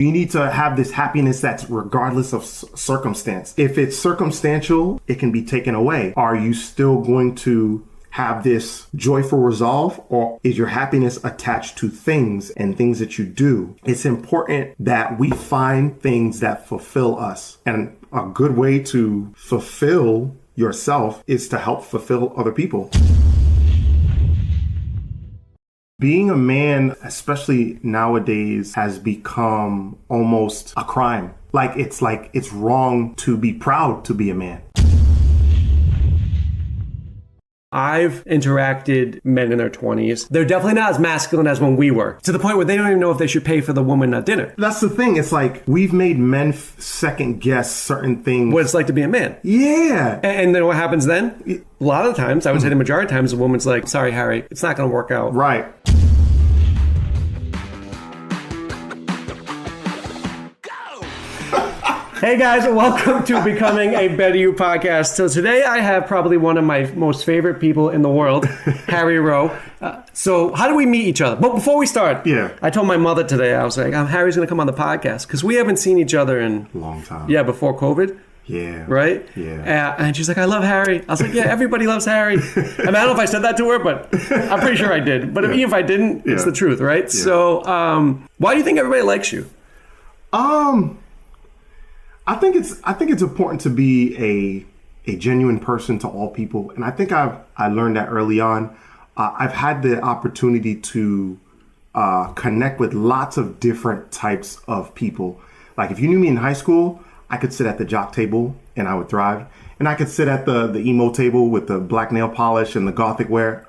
You need to have this happiness that's regardless of circumstance. If it's circumstantial, it can be taken away. Are you still going to have this joyful resolve, or is your happiness attached to things and things that you do? It's important that we find things that fulfill us. And a good way to fulfill yourself is to help fulfill other people. Being a man, especially nowadays, has become almost a crime. Like it's wrong to be proud to be a man. I've interacted men in their 20s. They're definitely not as masculine as when we were, to the point where they don't even know if they should pay for the woman at dinner. That's the thing. It's like we've made men second guess certain things. What it's like to be a man. Yeah. And then what happens then? A lot of the times, I would say the majority of times, the woman's like, sorry, Harry, it's not going to work out. Right. Hey guys, welcome to Becoming a Better You podcast. So today I have probably one of my most favorite people in the world, Harry Rhau. So how do we meet each other? But before we start, I told my mother today, I was like, Harry's going to come on the podcast because we haven't seen each other in a long time. Yeah, before COVID. Yeah. Right? Yeah. And she's like, I love Harry. I was like, yeah, everybody loves Harry. I mean, I don't know if I said that to her, but I'm pretty sure I did. But even if I didn't, it's the truth, right? Yeah. So why do you think everybody likes you? I think it's important to be a genuine person to all people, and I think I learned that early on. I've had the opportunity to connect with lots of different types of people. Like if you knew me in high school, I could sit at the jock table and I would thrive, and I could sit at the emo table with the black nail polish and the gothic wear.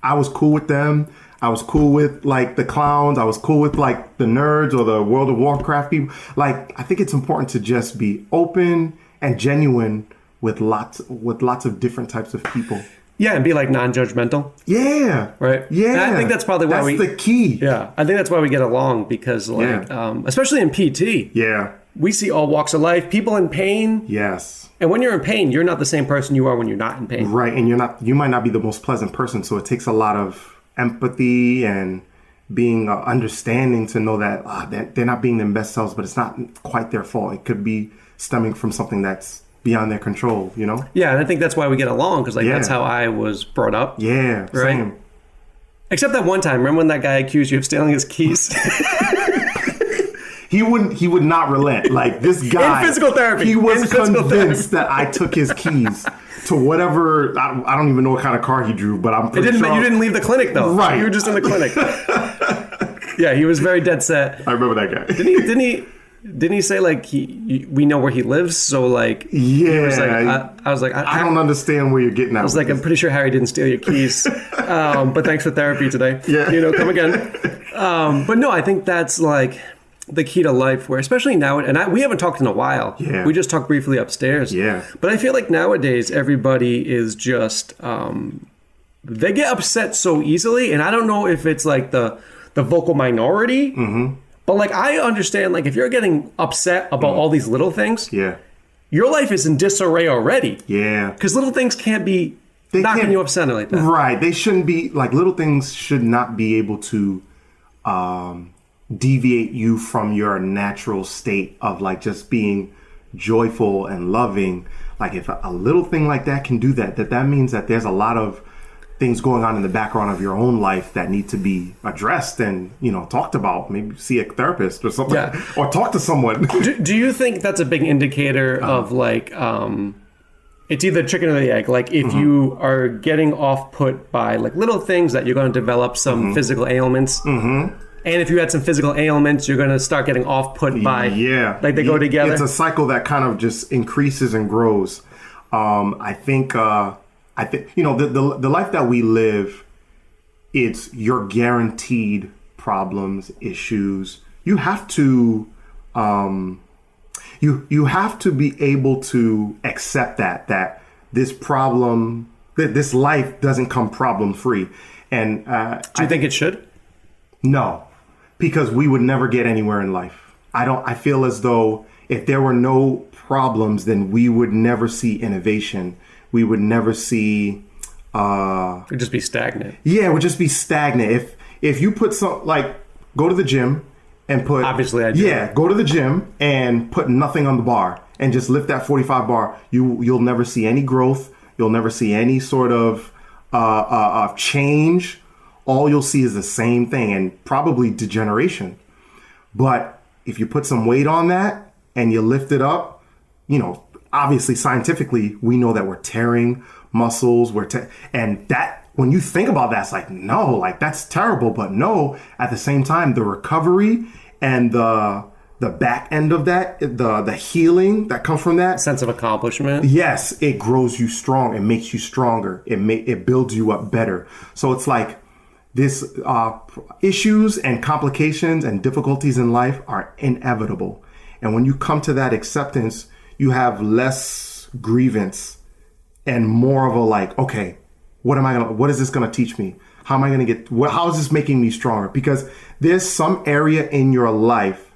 I was cool with them. I was cool with like the clowns. I was cool with like the nerds or the World of Warcraft people. Like, I think it's important to just be open and genuine with lots of different types of people. Yeah, and be like non-judgmental. Yeah. Right? Yeah. And I think that's probably why that's the key. Yeah. I think that's why we get along because like, especially in PT. Yeah. We see all walks of life, people in pain. Yes. And when you're in pain, you're not the same person you are when you're not in pain. Right. And you might not be the most pleasant person. So it takes a lot of empathy and being understanding to know that they're not being their best selves, but it's not quite their fault. It could be stemming from something that's beyond their control, you know? Yeah, and I think that's why we get along, because that's how I was brought up. Yeah, right? Same. Except that one time, remember when that guy accused you of stealing his keys? He would not relent. Like this guy, in physical therapy, he was convinced that I took his keys to whatever. I don't even know what kind of car he drove, but I'm pretty sure. You didn't leave the clinic though, right? You were just in the clinic. Yeah, he was very dead set. I remember that guy. Didn't he say like we know where he lives? So like yeah, I was like I don't understand where you're getting at. I was like, I'm pretty sure Harry didn't steal your keys, but thanks for therapy today. Yeah, come again. But no, I think that's like the key to life, where especially now, and we haven't talked in a while. Yeah. We just talked briefly upstairs. Yeah. But I feel like nowadays everybody is just they get upset so easily, and I don't know if it's like the vocal minority. Mm-hmm. But like I understand, like if you're getting upset about all these little things, your life is in disarray already. Yeah. Because little things can't be knocking you upset like that. Right. They shouldn't be like little things should not be able to deviate you from your natural state of like just being joyful and loving. Like if a little thing like that can do that means that there's a lot of things going on in the background of your own life that need to be addressed and, talked about. Maybe see a therapist or something, or talk to someone. Do you think that's a big indicator of like, it's either chicken or the egg? Like if you are getting off put by like little things that you're going to develop some physical ailments. Mm-hmm. And if you had some physical ailments, you're going to start getting off put by, like they go together. It's a cycle that kind of just increases and grows. I think, the life that we live, you're guaranteed problems, issues. You have to, you have to be able to accept that this problem, that this life doesn't come problem free. And do you think it should? No, because we would never get anywhere in life. I feel as though if there were no problems, then we would never see innovation. We would never see. It would just be stagnant. Yeah, it would just be stagnant. If you put go to the gym and put... Obviously, I do. Yeah, go to the gym and put nothing on the bar and just lift that 45 bar. You'll never see any growth. You'll never see any sort of change. All you'll see is the same thing and probably degeneration. But if you put some weight on that and you lift it up, obviously scientifically, we know that we're tearing muscles. And that, when you think about that, it's like, no, like that's terrible. But no, at the same time, the recovery and the back end of that, the healing that comes from that sense of accomplishment. Yes, it grows you strong. It makes you stronger. It builds you up better. So it's like this issues and complications and difficulties in life are inevitable. And when you come to that acceptance, you have less grievance and more of a like, okay, what is this going to teach me? How am I going to how is this making me stronger? Because there's some area in your life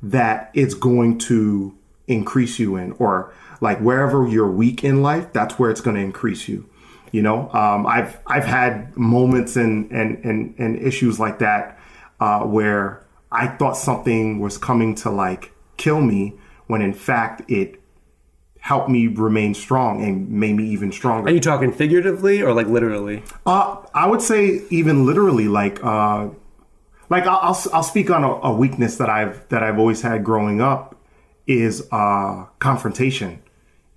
that it's going to increase you in, or like wherever you're weak in life, that's where it's going to increase you. I've had moments and issues like that where I thought something was coming to like kill me, when in fact it helped me remain strong and made me even stronger. Are you talking figuratively or like literally? I would say even literally, like I'll speak on a weakness that I've always had growing up is confrontation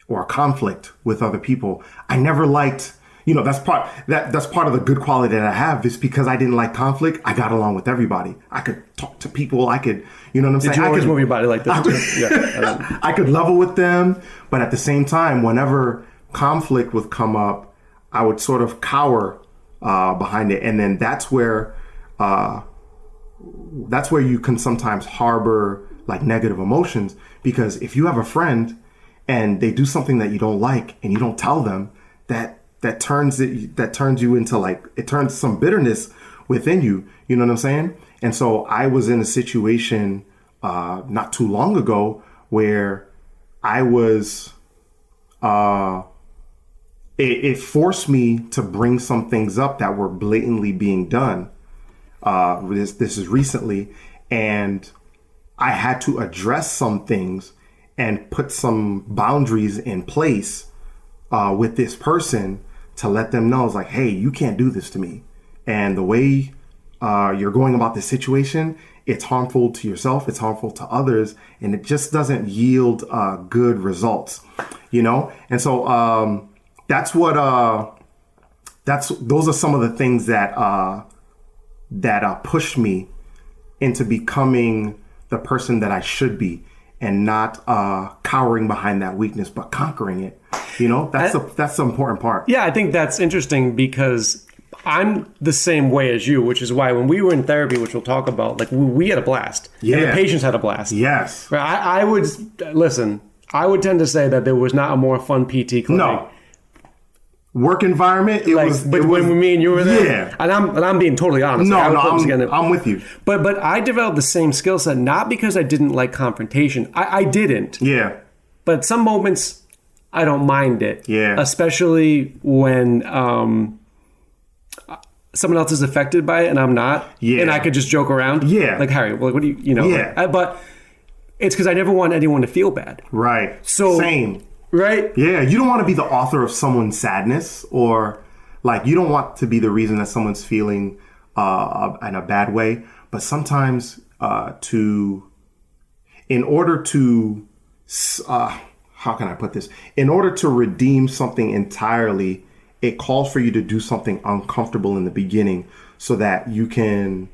or conflict with other people. I never liked, that's part of the good quality that I have, is because I didn't like conflict. I got along with everybody. I could talk to people. I could, what I'm saying? Did you always move your body like this? Yeah. I could level with them, but at the same time, whenever conflict would come up, I would sort of cower behind it, and then that's where you can sometimes harbor like negative emotions, because if you have a friend and they do something that you don't like and you don't tell them, that turns you into like, it turns some bitterness within you. You know what I'm saying? And so I was in a situation not too long ago where I was, it forced me to bring some things up that were blatantly being done. This is recently, and I had to address some things and put some boundaries in place with this person to let them know, it's like, hey, you can't do this to me. And the way you're going about this situation, it's harmful to yourself, it's harmful to others, and it just doesn't yield good results, And so those are some of the things that pushed me into becoming the person that I should be, and not cowering behind that weakness, but conquering it. That's the important part. Yeah, I think that's interesting, because I'm the same way as you, which is why when we were in therapy, which we'll talk about, like we had a blast. Yeah. And the patients had a blast. Yes. I would tend to say that there was not a more fun PT clinic. No. Work environment, when me and you were there, yeah. And I'm being totally honest. I'm with you. But I developed the same skill set, not because I didn't like confrontation. I didn't. Yeah. But some moments I don't mind it. Yeah. Especially when someone else is affected by it and I'm not. Yeah. And I could just joke around. Yeah. Like, Harry, what do you, Yeah. But it's because I never want anyone to feel bad. Right. So same. Right? Yeah, you don't want to be the author of someone's sadness, or like you don't want to be the reason that someone's feeling in a bad way. But sometimes how can I put this? In order to redeem something entirely, it calls for you to do something uncomfortable in the beginning so that you can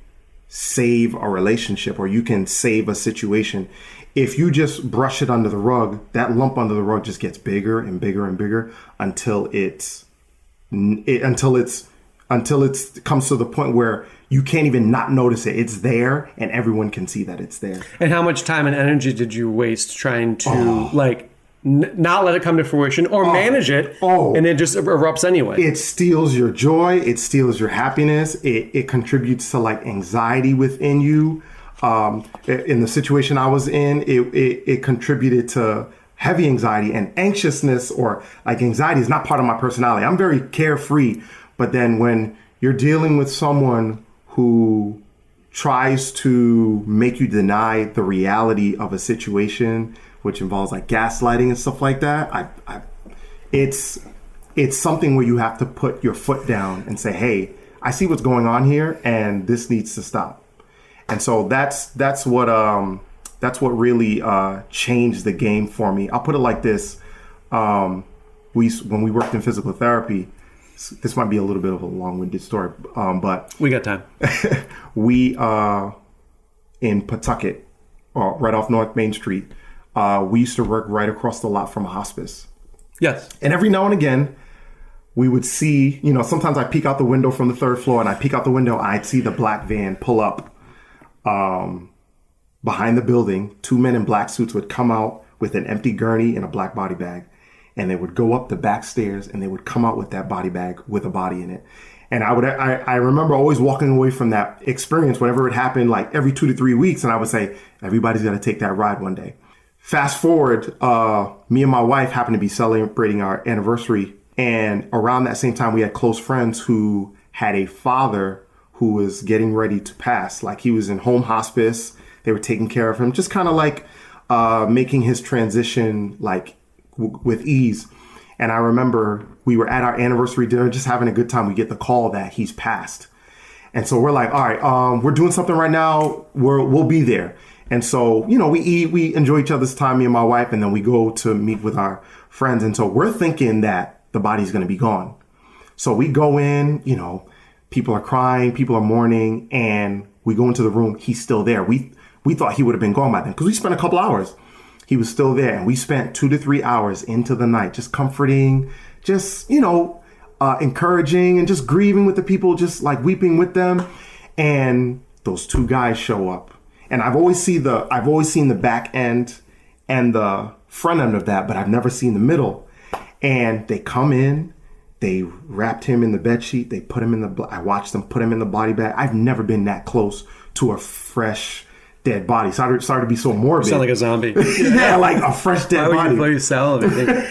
save a relationship or you can save a situation. If you just brush it under the rug, that lump under the rug just gets bigger and bigger and bigger until it comes to the point where you can't even not notice it. It's there and everyone can see that it's there. And how much time and energy did you waste trying to not let it come to fruition or manage it, and it just erupts anyway? It steals your joy. It steals your happiness. It contributes to like anxiety within you. In the situation I was in, it contributed to heavy anxiety and anxiousness, or like anxiety is not part of my personality. I'm very carefree. But then when you're dealing with someone who tries to make you deny the reality of a situation, which involves like gaslighting and stuff like that, it's something where you have to put your foot down and say, hey, I see what's going on here and this needs to stop. And so that's what really changed the game for me. I'll put it like this. When we worked in physical therapy, this might be a little bit of a long-winded story, but we got time. We in Pawtucket, right off North Main Street, we used to work right across the lot from a hospice. Yes. And every now and again, we would see, sometimes I peek out the window from the third floor, and I peek out the window, I'd see the black van pull up behind the building. Two men in black suits would come out with an empty gurney and a black body bag. And they would go up the back stairs and they would come out with that body bag with a body in it. And I remember always walking away from that experience whenever it happened, like every 2 to 3 weeks. And I would say, everybody's got to take that ride one day. Fast forward, me and my wife happened to be celebrating our anniversary. And around that same time, we had close friends who had a father who was getting ready to pass. Like he was in home hospice. They were taking care of him, just kind of like making his transition like with ease. And I remember we were at our anniversary dinner, just having a good time. We get the call that he's passed. And so we're like, all right, we're doing something right now. We'll be there. And so, we eat, we enjoy each other's time, me and my wife, and then we go to meet with our friends. And so we're thinking that the body's going to be gone. So we go in, people are crying, people are mourning, and we go into the room. He's still there. We thought he would have been gone by then because we spent a couple hours. He was still there. And we spent 2 to 3 hours into the night, just comforting, just, encouraging and just grieving with the people, just like weeping with them. And those two guys show up. And I've always seen the back end and the front end of that, but I've never seen the middle. And they come in, they wrapped him in the bed sheet. They put him I watched them put him in the body bag. I've never been that close to a fresh dead body. Sorry to be so morbid. You sound like a zombie. Yeah, like a fresh dead body. Why would you salivate?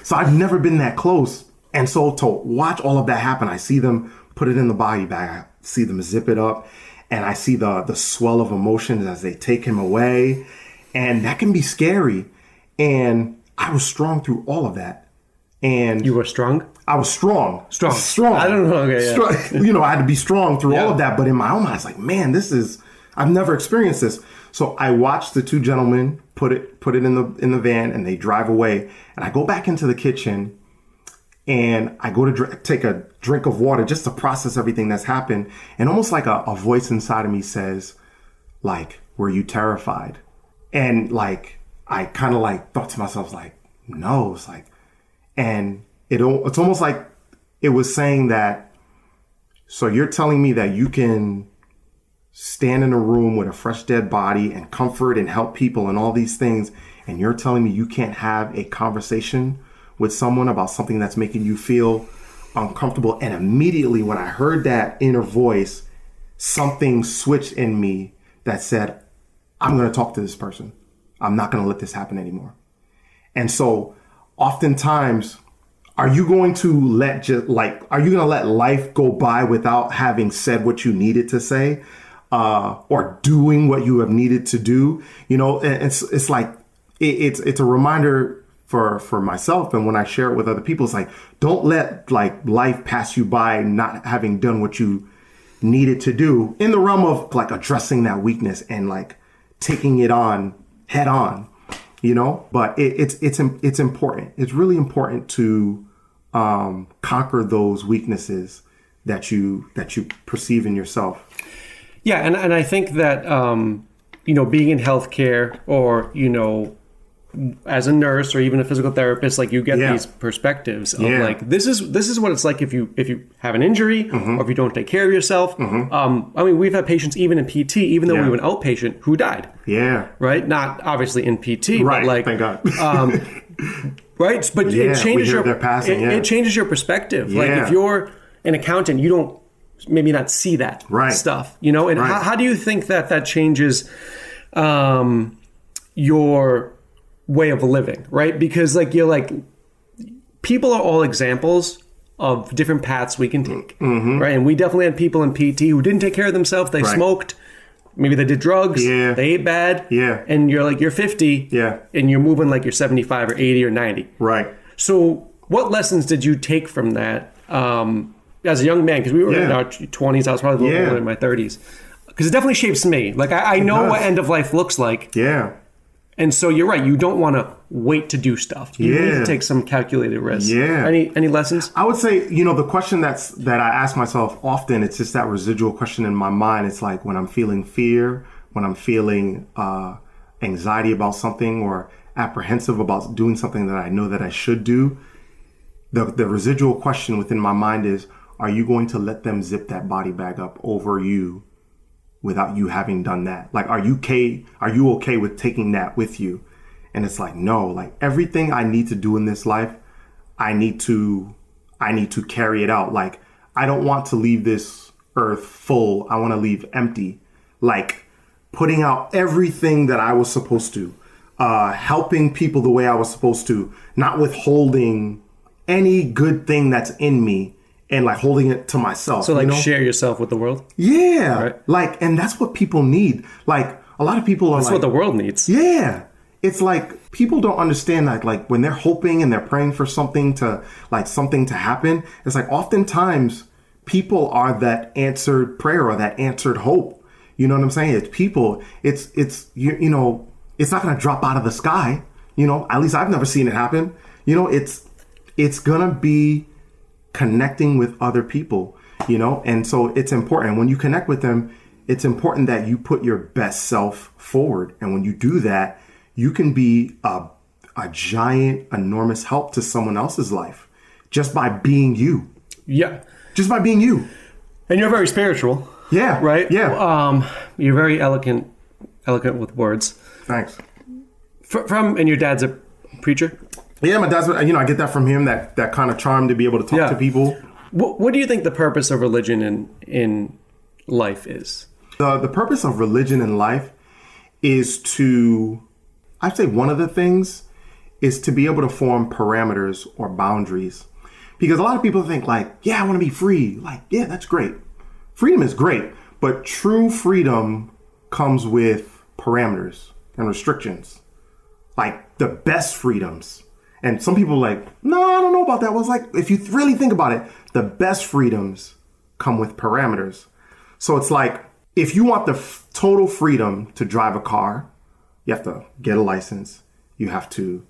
So I've never been that close. And so to watch all of that happen, I see them put it in the body bag. I see them zip it up. And I see the swell of emotions as they take him away. And that can be scary. And I was strong through all of that. And you were strong? I was strong. Strong. I don't know. Okay, yeah. I had to be strong through all of that. But in my own mind, I was like, man, I've never experienced this. So I watched the two gentlemen put it in the van, and they drive away. And I go back into the kitchen, and I go to take a drink of water just to process everything that's happened. And almost like a voice inside of me says, like, were you terrified? And like, I kind of like thought to myself, like, no. It's like, and it's almost like it was saying that, so you're telling me that you can stand in a room with a fresh dead body and comfort and help people and all these things, and you're telling me you can't have a conversation with someone about something that's making you feel uncomfortable. And immediately when I heard that inner voice, something switched in me that said, I'm going to talk to this person. I'm not going to let this happen anymore. And so oftentimes, are you going to let life go by without having said what you needed to say, or doing what you have needed to do? It's like, it's a reminder for myself. And when I share it with other people, it's like, don't let like life pass you by not having done what you needed to do in the realm of like addressing that weakness and like taking it on head on, but it's important. It's really important to conquer those weaknesses that you perceive in yourself. Yeah. And I think that, being in healthcare or, as a nurse or even a physical therapist, like you get these perspectives of like, this is what it's like if you have an injury or if you don't take care of yourself. We've had patients even in PT, even though we were an outpatient, who died. Yeah. Right. Not obviously in PT, right. But like, thank God. Right. But it changes it changes your perspective. Like if you're an accountant, you don't maybe not see that stuff, and how do you think that changes your way of living, right? Because like you're like, people are all examples of different paths we can take, right? And we definitely had people in PT who didn't take care of themselves. They smoked, maybe they did drugs, they ate bad, and you're like, you're 50, and you're moving like you're 75 or 80 or 90. Right. So what lessons did you take from that as a young man? Because we were in our 20s, I was probably a little older in my 30s. Because it definitely shapes me. Like, I know what end of life looks like. Yeah. And so you're right. You don't want to wait to do stuff. You need to take some calculated risks. Yeah. Any lessons? I would say, the question that I ask myself often, it's just that residual question in my mind. It's like when I'm feeling fear, when I'm feeling anxiety about something or apprehensive about doing something that I know that I should do, the residual question within my mind is, are you going to let them zip that body bag up over you without you having done that? Like, are you okay with taking that with you? And it's like, no, like everything I need to do in this life, I need to carry it out. Like, I don't want to leave this earth full. I want to leave empty. Like, putting out everything that I was supposed to, helping people the way I was supposed to, not withholding any good thing that's in me and like holding it to myself. So like share yourself with the world? Yeah. Right. Like, and that's what people need. Like, a lot of people are That's what the world needs. Yeah. It's like people don't understand that, like when they're hoping and they're praying for something to happen, it's like oftentimes people are that answered prayer or that answered hope. You know what I'm saying? It's people. It's it's not going to drop out of the sky. At least I've never seen it happen. It's going to be connecting with other people, and so it's important. When you connect with them, it's important that you put your best self forward. And when you do that, you can be a giant, enormous help to someone else's life just by being you. Yeah. Just by being you. And you're very spiritual. Yeah. Right? Yeah. You're very eloquent with words. Thanks. And your dad's a preacher? Yeah, my dad's, I get that from him, that kind of charm to be able to talk to people. What do you think the purpose of religion in life is? The purpose of religion in life is to, I'd say one of the things is to be able to form parameters or boundaries. Because a lot of people think like, yeah, I want to be free. Like, yeah, that's great. Freedom is great. But true freedom comes with parameters and restrictions. Like the best freedoms. And some people are like, no, I don't know about that. Well, it's like, if you really think about it, the best freedoms come with parameters. So it's like, if you want the total freedom to drive a car, you have to get a license. You have to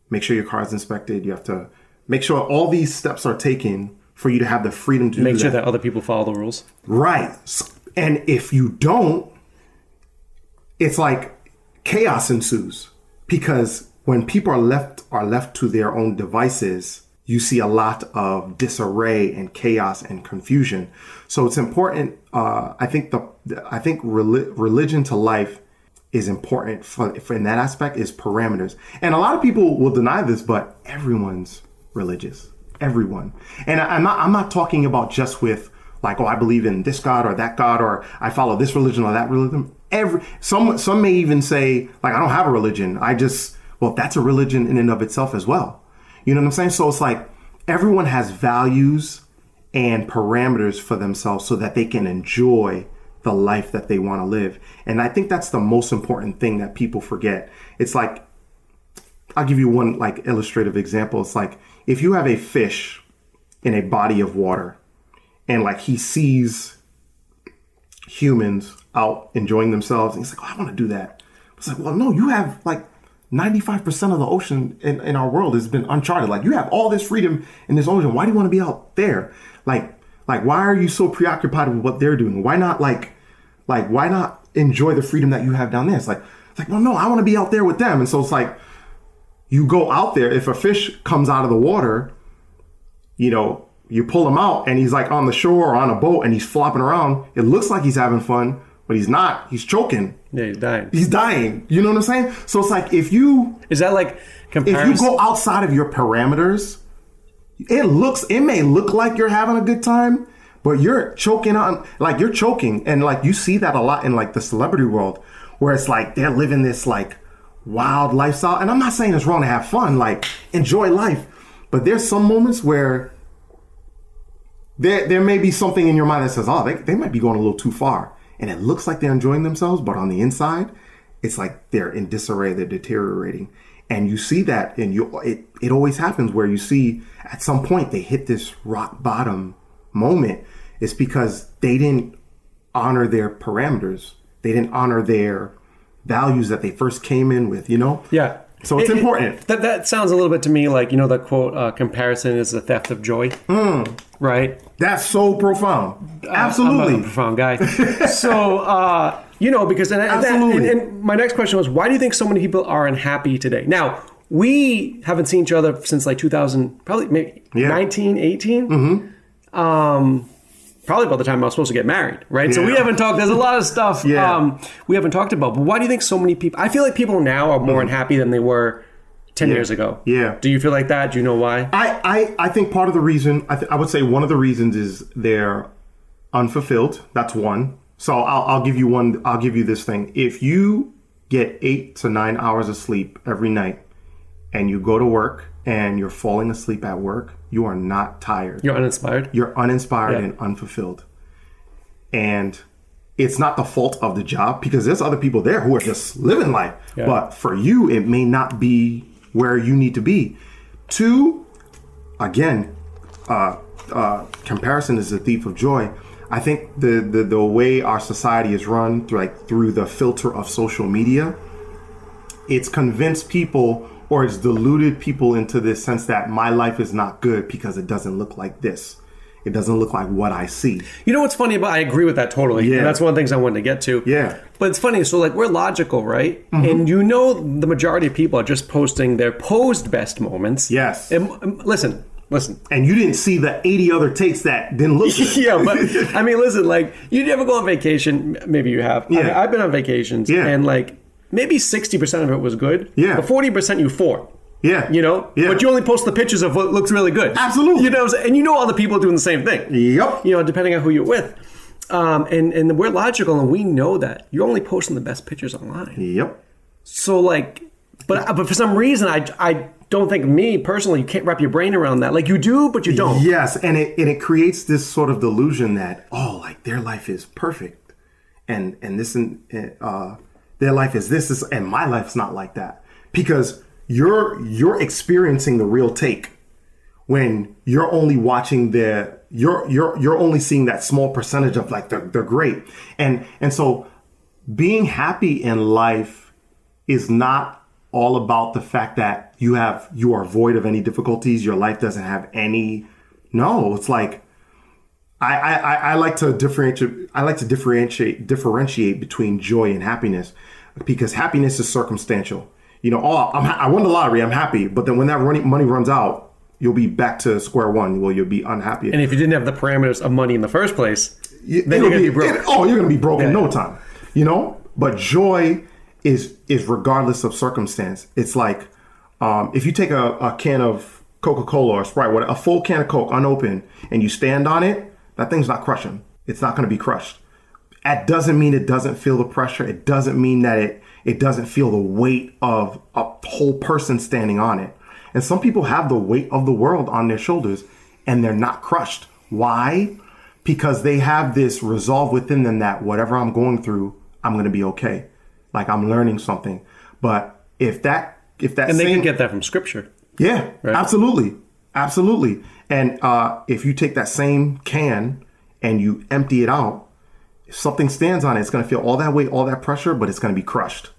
make sure your car is inspected. You have to make sure all these steps are taken for you to have the freedom to do that. Make sure that other people follow the rules. Right. And if you don't, it's like chaos ensues. Because when people are left to their own devices, you see a lot of disarray and chaos and confusion. So it's important. I think religion to life is important for in that aspect is parameters. And a lot of people will deny this, but everyone's religious. Everyone. And I'm not talking about just with like, oh, I believe in this God or that God, or I follow this religion or that religion. Some may even say like, I don't have a religion. Well, that's a religion in and of itself as well. You know what I'm saying? So it's like everyone has values and parameters for themselves so that they can enjoy the life that they want to live. And I think that's the most important thing that people forget. It's like, I'll give you one like illustrative example. It's like if you have a fish in a body of water and like he sees humans out enjoying themselves and he's like, oh, I want to do that. It's like, well, no, you have like 95% of the ocean in our world has been uncharted. Like you have all this freedom in this ocean. Why do you want to be out there? Like why are you so preoccupied with what they're doing? Why not why not enjoy the freedom that you have down there? It's like, well, no, I want to be out there with them. And so it's like, you go out there. If a fish comes out of the water, you pull him out and he's like on the shore or on a boat and he's flopping around. It looks like he's having fun, but he's not. He's choking. Yeah, he's dying. He's dying. You know what I'm saying? So it's like if you... Is that like comparison? If you go outside of your parameters, it may look like you're having a good time, but you're choking on... Like you're choking. And like you see that a lot in like the celebrity world where it's like they're living this like wild lifestyle. And I'm not saying it's wrong to have fun. Like enjoy life. But there's some moments where there may be something in your mind that says, oh, they might be going a little too far. And it looks like they're enjoying themselves, but on the inside, it's like they're in disarray, they're deteriorating. And you see that, and it always happens where you see at some point they hit this rock bottom moment. It's because they didn't honor their parameters. They didn't honor their values that they first came in with, Yeah. So it's important. That sounds a little bit to me like, the quote, comparison is the theft of joy. Right? That's so profound. Absolutely. I'm a profound guy. So, because and my next question was, why do you think so many people are unhappy today? Now, we haven't seen each other since like 2000, probably maybe 19, 18. Mm-hmm. Probably about the time I was supposed to get married, right? Yeah. So we haven't talked. There's a lot of stuff we haven't talked about. But why do you think so many people? I feel like people now are more unhappy than they were 10 years ago. Yeah. Do you feel like that? Do you know why? I think part of the reason, I would say one of the reasons is they're unfulfilled. That's one. So I'll give you one. I'll give you this thing. If you get 8 to 9 hours of sleep every night, and you go to work and you're falling asleep at work, you are not tired. You're uninspired? You're uninspired and unfulfilled. And it's not the fault of the job, because there's other people there who are just living life. Yeah. But for you, it may not be where you need to be. 2, again, comparison is the thief of joy. I think the way our society is run through the filter of social media, it's convinced people, or it's deluded people into this sense that my life is not good because it doesn't look like this. It doesn't look like what I see. You know what's funny about, I agree with that totally. Yeah. And that's one of the things I wanted to get to. Yeah. But it's funny. So we're logical, right? Mm-hmm. And the majority of people are just posting their posed best moments. Yes. And listen. And you didn't see the 80 other takes that didn't look good. Yeah, but I mean, listen, you ever go on vacation? Maybe you have. Yeah. I've been on vacations and maybe 60% of it was good. Yeah. But 40% you fought. Yeah. Yeah. But you only post the pictures of what looks really good. Absolutely. And other people are doing the same thing. Yep. Depending on who you're with. And we're logical, and we know that. You're only posting the best pictures online. Yep. So but for some reason, I don't think, me personally, you can't wrap your brain around that. You do, but you don't. Yes. And it creates this sort of delusion that, their life is perfect. And this, their life is this, and my life's not like that. Because you're experiencing the real take when you're only watching you're only seeing that small percentage of they're great. And so being happy in life is not all about the fact that you are void of any difficulties. Your life doesn't have any. No, it's I like to differentiate. I like to differentiate between joy and happiness, because happiness is circumstantial. I won the lottery, I'm happy, but then when that money runs out, you'll be back to square one. Well, you'll be unhappy. And if you didn't have the parameters of money in the first place, then you're going to be broke. You're going to be broke in no time. But joy is regardless of circumstance. It's if you take a can of Coca-Cola or Sprite, a full can of Coke unopened, and you stand on it, that thing's not crushing. It's not going to be crushed. That doesn't mean it doesn't feel the pressure. It doesn't mean that it doesn't feel the weight of a whole person standing on it. And some people have the weight of the world on their shoulders, and they're not crushed. Why? Because they have this resolve within them that whatever I'm going through, I'm going to be okay. I'm learning something. But if they can get that from scripture. Yeah, right? Absolutely. And if you take that same can and you empty it out, if something stands on it, it's going to feel all that weight, all that pressure, but it's going to be crushed.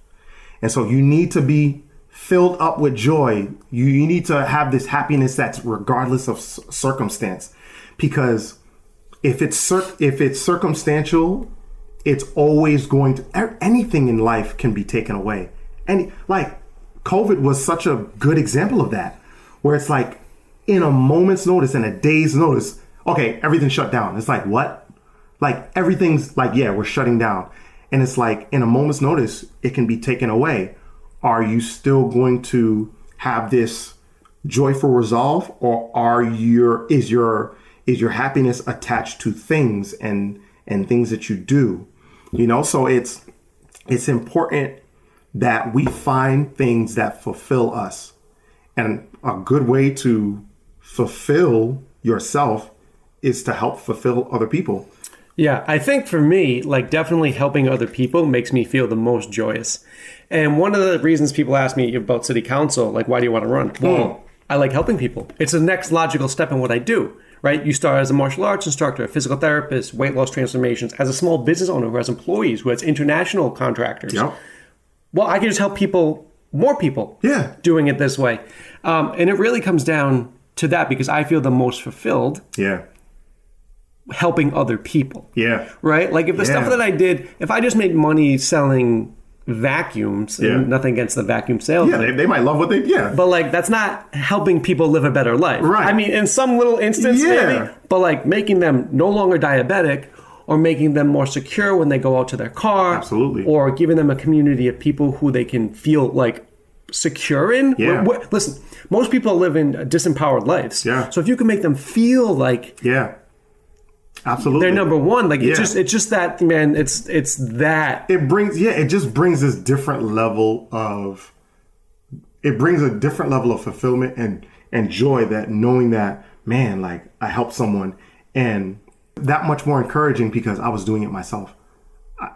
And so you need to be filled up with joy. You need to have this happiness that's regardless of circumstance. Because if it's circumstantial, it's always going to, anything in life can be taken away. And COVID was such a good example of that, where it's in a moment's notice, in a day's notice, okay, everything's shut down. It's what? Everything's we're shutting down. And it's in a moment's notice, it can be taken away. Are you still going to have this joyful resolve, or is your happiness attached to things and things that you do? So it's important that we find things that fulfill us. And a good way to fulfill yourself is to help fulfill other people. Yeah, I think for me, like definitely helping other people makes me feel the most joyous. And one of the reasons people ask me about city council, like, why do you want to run? Well, I like helping people. It's the next logical step in what I do, right? You start as a martial arts instructor, a physical therapist, weight loss transformations, as a small business owner who has employees, who has international contractors. Yep. Well, I can just help people, more people, doing it this way. And it really comes down to that because I feel the most fulfilled. Yeah. Helping other people. Yeah. Right? Like if the stuff that I did, if I just made money selling vacuums, and nothing against the vacuum salesman. Yeah, they might love what they, But like, that's not helping people live a better life. Right. I mean, in some little instance, maybe, but like making them no longer diabetic or making them more secure when they go out to their car. Absolutely. Or giving them a community of people who they can feel like secure in. Yeah. Listen, most people live in disempowered lives. Yeah. So if you can make them feel like absolutely, they're number one. Like it's just that, man. It's that. It just brings this different level of. It brings a different level of fulfillment and joy, that knowing that, man, like I helped someone, and that much more encouraging because I was doing it myself.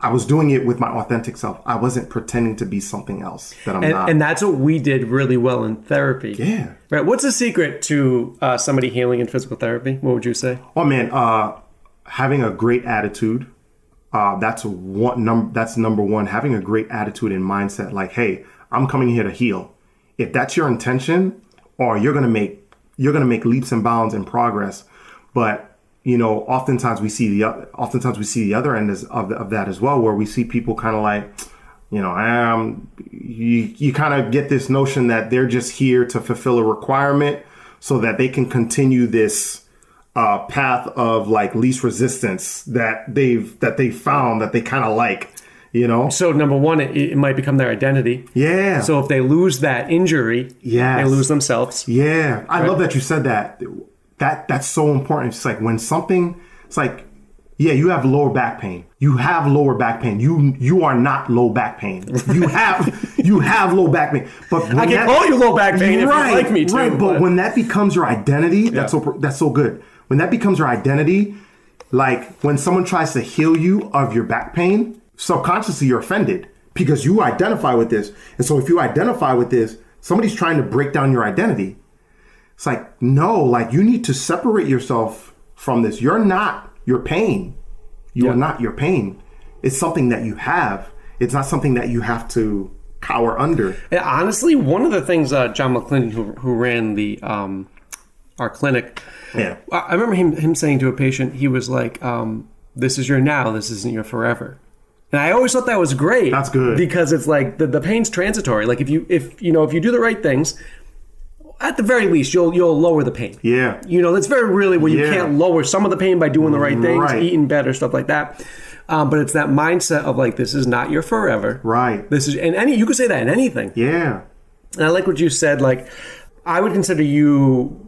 I was doing it with my authentic self. I wasn't pretending to be something else that I'm not. And that's what we did really well in therapy. Yeah. Right. What's the secret to somebody healing in physical therapy? What would you say? Oh man, having a great attitude. That's number one. Having a great attitude and mindset. Like, hey, I'm coming here to heal. If that's your intention, or you're gonna make leaps and bounds in progress. But oftentimes we see the other end of that as well, where we see people kind of like, you kind of get this notion that they're just here to fulfill a requirement so that they can continue this path of like least resistance that they've found that they kind of like, So number one, it might become their identity. Yeah. So if they lose that injury, they lose themselves. Yeah. I love that you said that. That's so important. It's like when something, it's like, you have lower back pain. You have lower back pain. You are not low back pain. You have low back pain. But I can call you low back pain if you like me to. Right, but when that becomes your identity, that's so good. When that becomes your identity, like when someone tries to heal you of your back pain, subconsciously you're offended because you identify with this. And so if you identify with this, somebody's trying to break down your identity. It's like, no, like you need to separate yourself from this. You're not your pain. You are not your pain. It's something that you have. It's not something that you have to cower under. And honestly, one of the things John McClendon, who ran the our clinic, I remember him saying to a patient, he was like, "This is your now. This isn't your forever." And I always thought that was great. That's good, because it's like the pain's transitory. Like if you do the right things, at the very least, you'll lower the pain. Yeah. That's very really where you can't lower some of the pain by doing the right things, eating better, stuff like that. But it's that mindset of like, this is not your forever. Right. This is, and you could say that in anything. Yeah. And I like what you said. Like, I would consider you,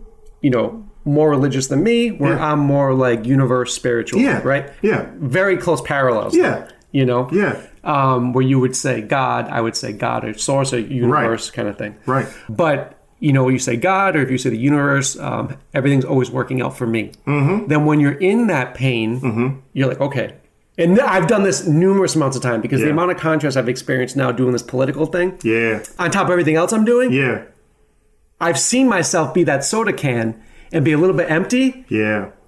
more religious than me, where I'm more like universe spiritual. Yeah. Right. Yeah. Very close parallels. Yeah. Yeah. Where you would say God, I would say God or source or universe kind of thing. Right. But you say God, or if you say the universe, everything's always working out for me. Mm-hmm. Then when you're in that pain, you're like, okay. And I've done this numerous amounts of time because the amount of contrast I've experienced now doing this political thing, on top of everything else I'm doing, I've seen myself be that soda can and be a little bit empty,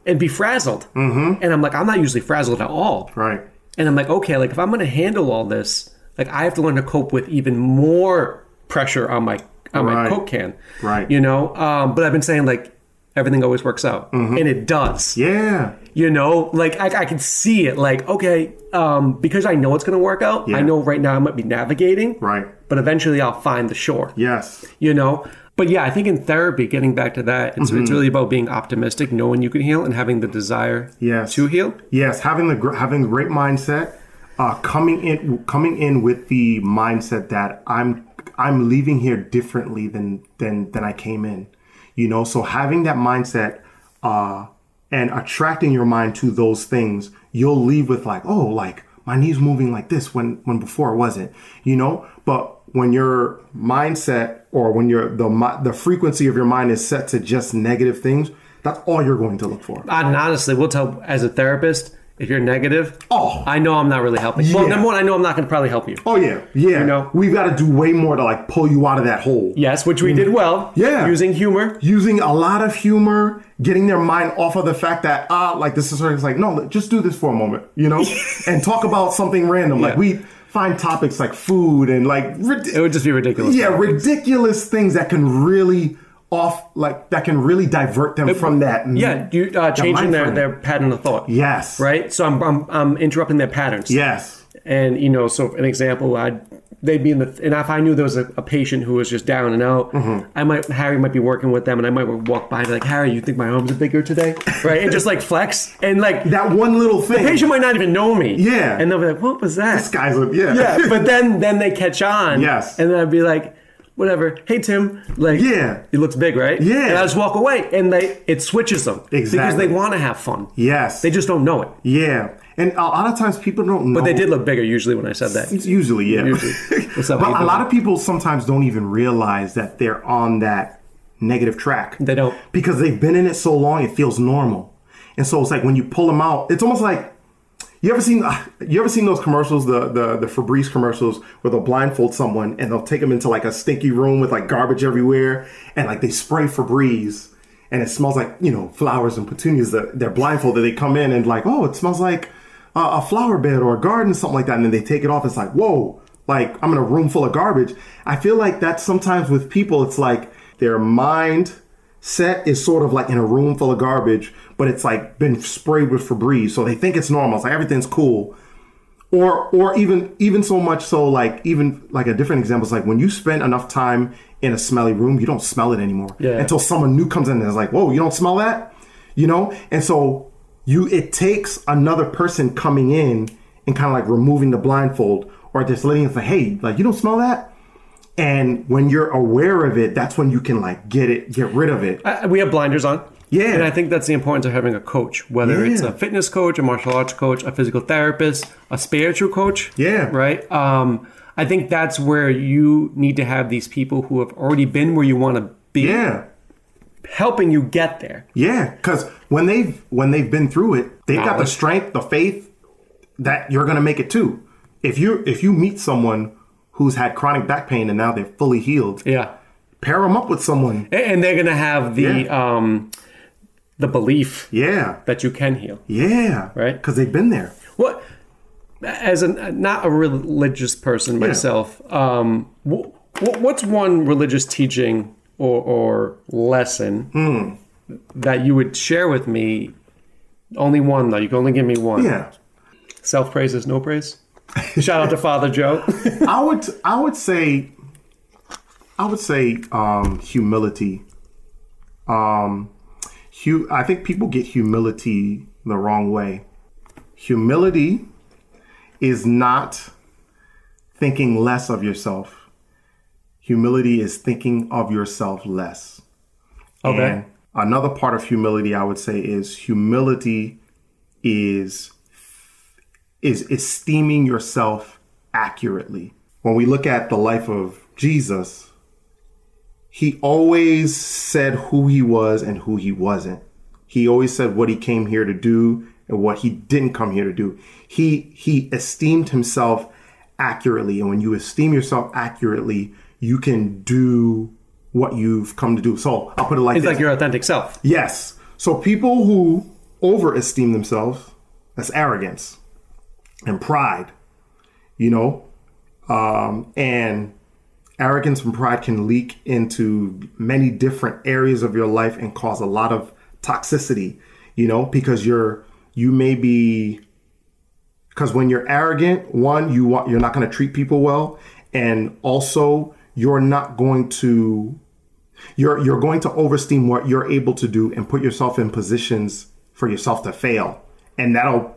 and be frazzled. Mm-hmm. And I'm like, I'm not usually frazzled at all. Right. And I'm like, okay, like if I'm going to handle all this, like I have to learn to cope with even more pressure on my Coke can. Right. But I've been saying like everything always works out. And it does. Yeah. Like I can see it like, okay, because I know it's going to work out. I know right now I might be navigating. Right. But eventually I'll find the shore. Yes. But yeah, I think in therapy, getting back to that, it's really about being optimistic, knowing you can heal and having the desire to heal. Yes. Having a great mindset, coming in with the mindset that I'm leaving here differently than I came in, so having that mindset and attracting your mind to those things, you'll leave with like, oh, like my knee's moving like this when before it wasn't, but when your mindset or when the frequency of your mind is set to just negative things, That's all you're going to look for. And honestly, we'll tell as a therapist, if you're negative, I know I'm not really helping. Yeah. Well, number one, I know I'm not going to probably help you. Oh, yeah. Yeah. You know? We've got to do way more to like pull you out of that hole. Yes, which we did well. Yeah. Using humor. Using a lot of humor, getting their mind off of the fact that, like this is like, no, just do this for a moment, you know? And talk about something random. Like we find topics like food and like... it would just be ridiculous. Yeah, ridiculous things that can really... that can really divert them from that. You changing their pattern of thought. Yes. Right. So I'm interrupting their patterns. Yes. And so an example, they'd be and if I knew there was a patient who was just down and out, Harry might be working with them, and I might walk by and be like, Harry, you think my arms are bigger today? Right. And just like flex and like that one little thing. The patient might not even know me. Yeah. And they'll be like, what was that? This guy's yeah. But then they catch on. Yes. And then I'd be like, whatever. Hey, Tim. Like, he looks big, right? Yeah. And I just walk away, and it switches them. Exactly. Because they want to have fun. Yes. They just don't know it. Yeah. And a lot of times people don't know. But they did look bigger usually when I said that. Usually, yeah. Usually. What's up? But a lot of people sometimes don't even realize that they're on that negative track. They don't. Because they've been in it so long, it feels normal. And so it's like when you pull them out, it's almost like, you ever seen those commercials, the Febreze commercials, where they'll blindfold someone and they'll take them into like a stinky room with like garbage everywhere, and like they spray Febreze and it smells like, flowers and petunias. They're blindfolded. They come in and like, oh, it smells like a flower bed or a garden, something like that. And then they take it off. It's like, whoa, like I'm in a room full of garbage. I feel like that sometimes with people, it's like their mind set is sort of like in a room full of garbage, but it's like been sprayed with Febreze, so they think it's normal. It's like everything's cool. Or even so much so, like even like a different example is like when you spend enough time in a smelly room, you don't smell it anymore until someone new comes in and is like, whoa, you don't smell that, And so it takes another person coming in and kind of like removing the blindfold or just letting it say, hey, like you don't smell that. And when you're aware of it, that's when you can like get rid of it. We have blinders on. Yeah. And I think that's the importance of having a coach, whether it's a fitness coach, a martial arts coach, a physical therapist, a spiritual coach. Yeah. Right. I think that's where you need to have these people who have already been where you want to be. Yeah. Helping you get there. Yeah. Because when they've been through it, they've got the strength, the faith that you're going to make it too. If you meet someone who's had chronic back pain and now they're fully healed. Yeah. Pair them up with someone. And they're going to have the belief that you can heal. Yeah. Right? Because they've been there. What, as not a religious person myself, what's one religious teaching or lesson that you would share with me? Only one, though. You can only give me one. Yeah. Self-praise is no praise. Shout out to Father Joe. I would say humility. I think people get humility the wrong way. Humility is not thinking less of yourself. Humility is thinking of yourself less. Okay. And another part of humility, I would say, is humility is esteeming yourself accurately. When we look at the life of Jesus, he always said who he was and who he wasn't. He always said what he came here to do and what he didn't come here to do. He esteemed himself accurately. And when you esteem yourself accurately, you can do what you've come to do. So I'll put it like this. It's like your authentic self. Yes. So people who overesteem themselves, that's arrogance and pride, and arrogance and pride can leak into many different areas of your life and cause a lot of toxicity, because because when you're arrogant, one, you're not going to treat people well. And also you're going to overesteem what you're able to do and put yourself in positions for yourself to fail. And that'll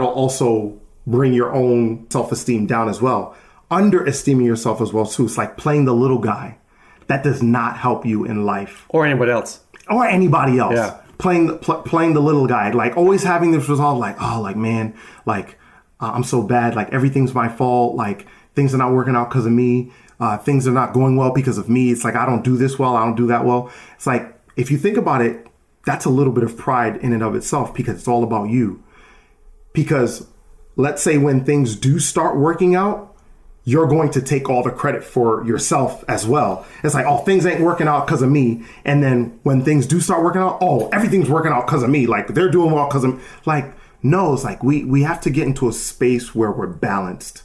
also bring your own self-esteem down as well. Underestimating yourself as well too. It's like playing the little guy. That does not help you in life. Or anybody else. Or anybody else. Yeah. Playing the little guy. Like always having this resolve like, oh, like, man, like I'm so bad. Like everything's my fault. Like things are not working out because of me. Things are not going well because of me. It's like, I don't do this well. I don't do that well. It's like, if you think about it, that's a little bit of pride in and of itself, because it's all about you. Because let's say when things do start working out, you're going to take all the credit for yourself as well. It's like, oh, things ain't working out because of me. And then when things do start working out, oh, everything's working out because of me. Like, they're doing well because of, like, no, it's like we have to get into a space where we're balanced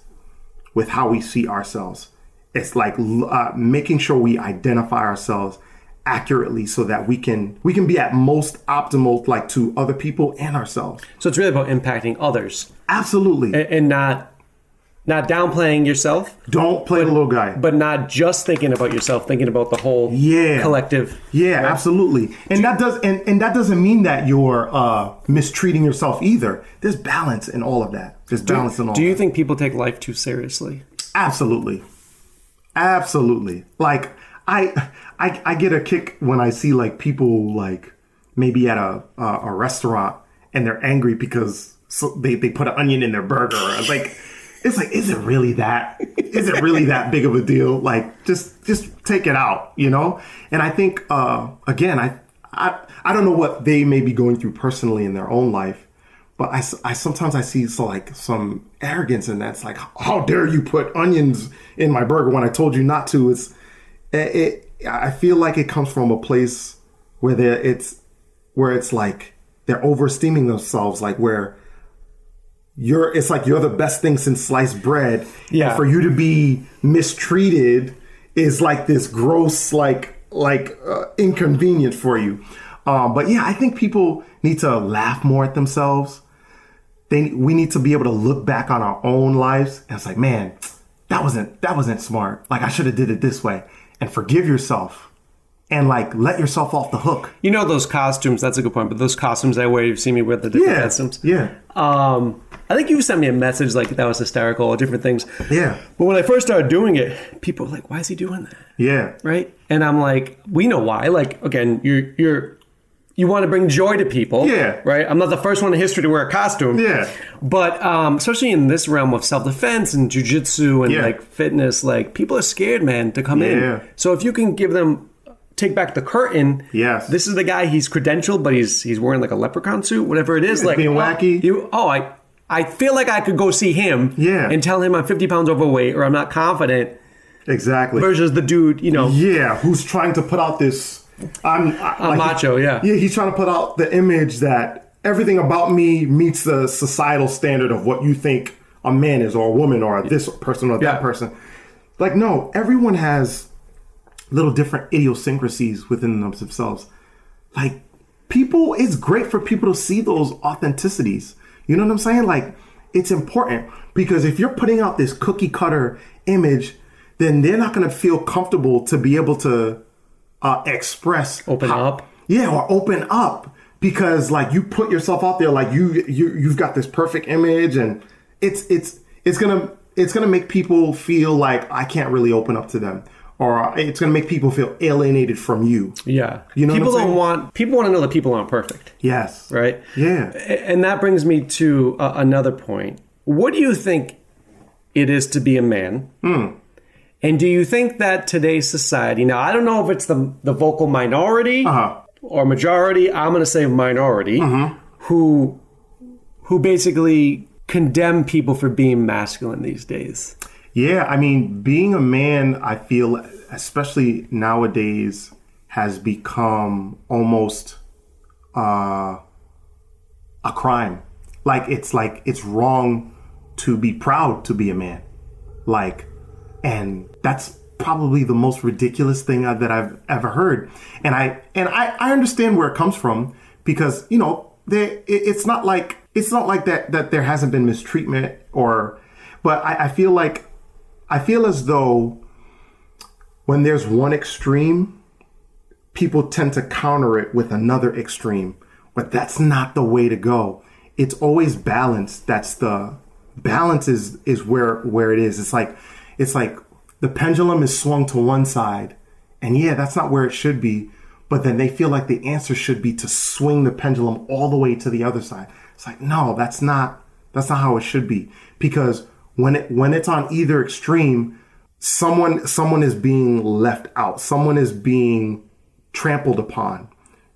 with how we see ourselves. It's like making sure we identify ourselves accurately so that we can be at most optimal, like, to other people and ourselves. So it's really about impacting others. Absolutely. And not downplaying yourself. Don't play the little guy. But not just thinking about yourself, thinking about the whole collective. Yeah, right? Absolutely. And that doesn't mean that you're mistreating yourself either. There's balance in all of that. There's balance in all. Do you think people take life too seriously? Absolutely. Like, I get a kick when I see, like, people, like, maybe at a restaurant and they're angry because they put an onion in their burger. It's like, is it really that big of a deal? Like, just take it out, you know? And I think, again, I don't know what they may be going through personally in their own life, but I sometimes I see some arrogance in that. It's like, how dare you put onions in my burger when I told you not to? I feel like it comes from a place where it's like they're overesteeming themselves, like where it's like you're the best thing since sliced bread. Yeah. And for you to be mistreated is like this gross, inconvenient for you. But yeah, I think people need to laugh more at themselves. We need to be able to look back on our own lives and it's like, man, that wasn't smart. Like, I should have did it this way, and forgive yourself and, like, let yourself off the hook. You know, those costumes, that's a good point, but those costumes I wear, you've seen me with the different costumes. Yeah. I think you sent me a message like that was hysterical or different things. Yeah. But when I first started doing it, people were like, why is he doing that? Yeah. Right? And I'm like, we know why. Like, again, you want to bring joy to people. Yeah. Right? I'm not the first one in history to wear a costume. Yeah. But especially in this realm of self-defense and jiu-jitsu and like fitness, like, people are scared, man, to come in. So if you can give them, take back the curtain. Yes. This is the guy, he's credentialed, but he's wearing like a leprechaun suit, whatever it is. Like, being wacky. I feel like I could go see him and tell him I'm 50 pounds overweight or I'm not confident. Exactly. Versus the dude, you know. Yeah, who's trying to put out this... I'm macho, Yeah, he's trying to put out the image that everything about me meets the societal standard of what you think a man is or a woman or this person or that person. Like, no, everyone has little different idiosyncrasies within themselves. Like, it's great for people to see those authenticities. You know what I'm saying? Like, it's important, because if you're putting out this cookie cutter image, then they're not going to feel comfortable to be able to express. Open up. Yeah, or open up, because, like, you put yourself out there, like you've got this perfect image, and it's gonna make people feel like I can't really open up to them. Or it's going to make people feel alienated from you. Yeah. You know people what I'm saying? People want to know that people aren't perfect. Yes. Right? Yeah. And that brings me to another point. What do you think it is to be a man? And do you think that today's society, now I don't know if it's the vocal minority or majority, I'm going to say minority, who basically condemn people for being masculine these days? Yeah, I mean, being a man, I feel, especially nowadays, has become almost a crime. Like, it's wrong to be proud to be a man. Like, and that's probably the most ridiculous thing that I've ever heard. And I understand where it comes from, because, you know, it's not like that there hasn't been mistreatment but I feel as though when there's one extreme, people tend to counter it with another extreme, but that's not the way to go. It's always balance. Balance is where it is. It's like the pendulum is swung to one side, and that's not where it should be. But then they feel like the answer should be to swing the pendulum all the way to the other side. It's like, no, that's not how it should be. Because when it's on either extreme, someone is being left out. Someone is being trampled upon.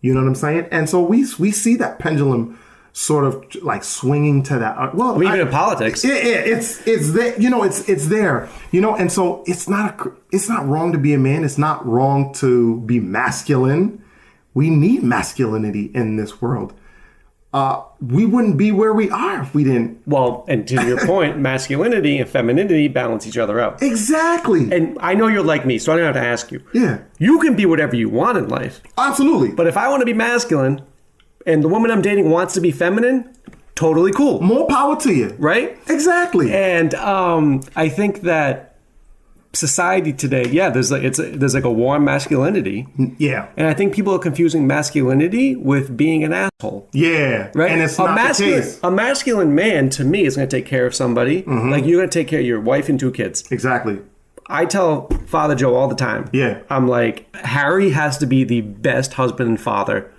You know what I'm saying? And so we see that pendulum sort of like swinging to that. Well, even in politics, it's there. You know, it's there. You know, and so it's not wrong to be a man. It's not wrong to be masculine. We need masculinity in this world. We wouldn't be where we are if we didn't. Well, and to your point, masculinity and femininity balance each other out. Exactly. And I know you're like me, so I don't have to ask you. Yeah. You can be whatever you want in life. Absolutely. But if I want to be masculine and the woman I'm dating wants to be feminine, totally cool. More power to you. Right? Exactly. And I think that society today, there's like a war on masculinity. Yeah. And I think people are confusing masculinity with being an asshole. Yeah. Right? And it's not the case. A masculine man, to me, is going to take care of somebody. Mm-hmm. Like, you're going to take care of your wife and 2 kids. Exactly. I tell Father Joe all the time. Yeah. I'm like, Harry has to be the best husband and father.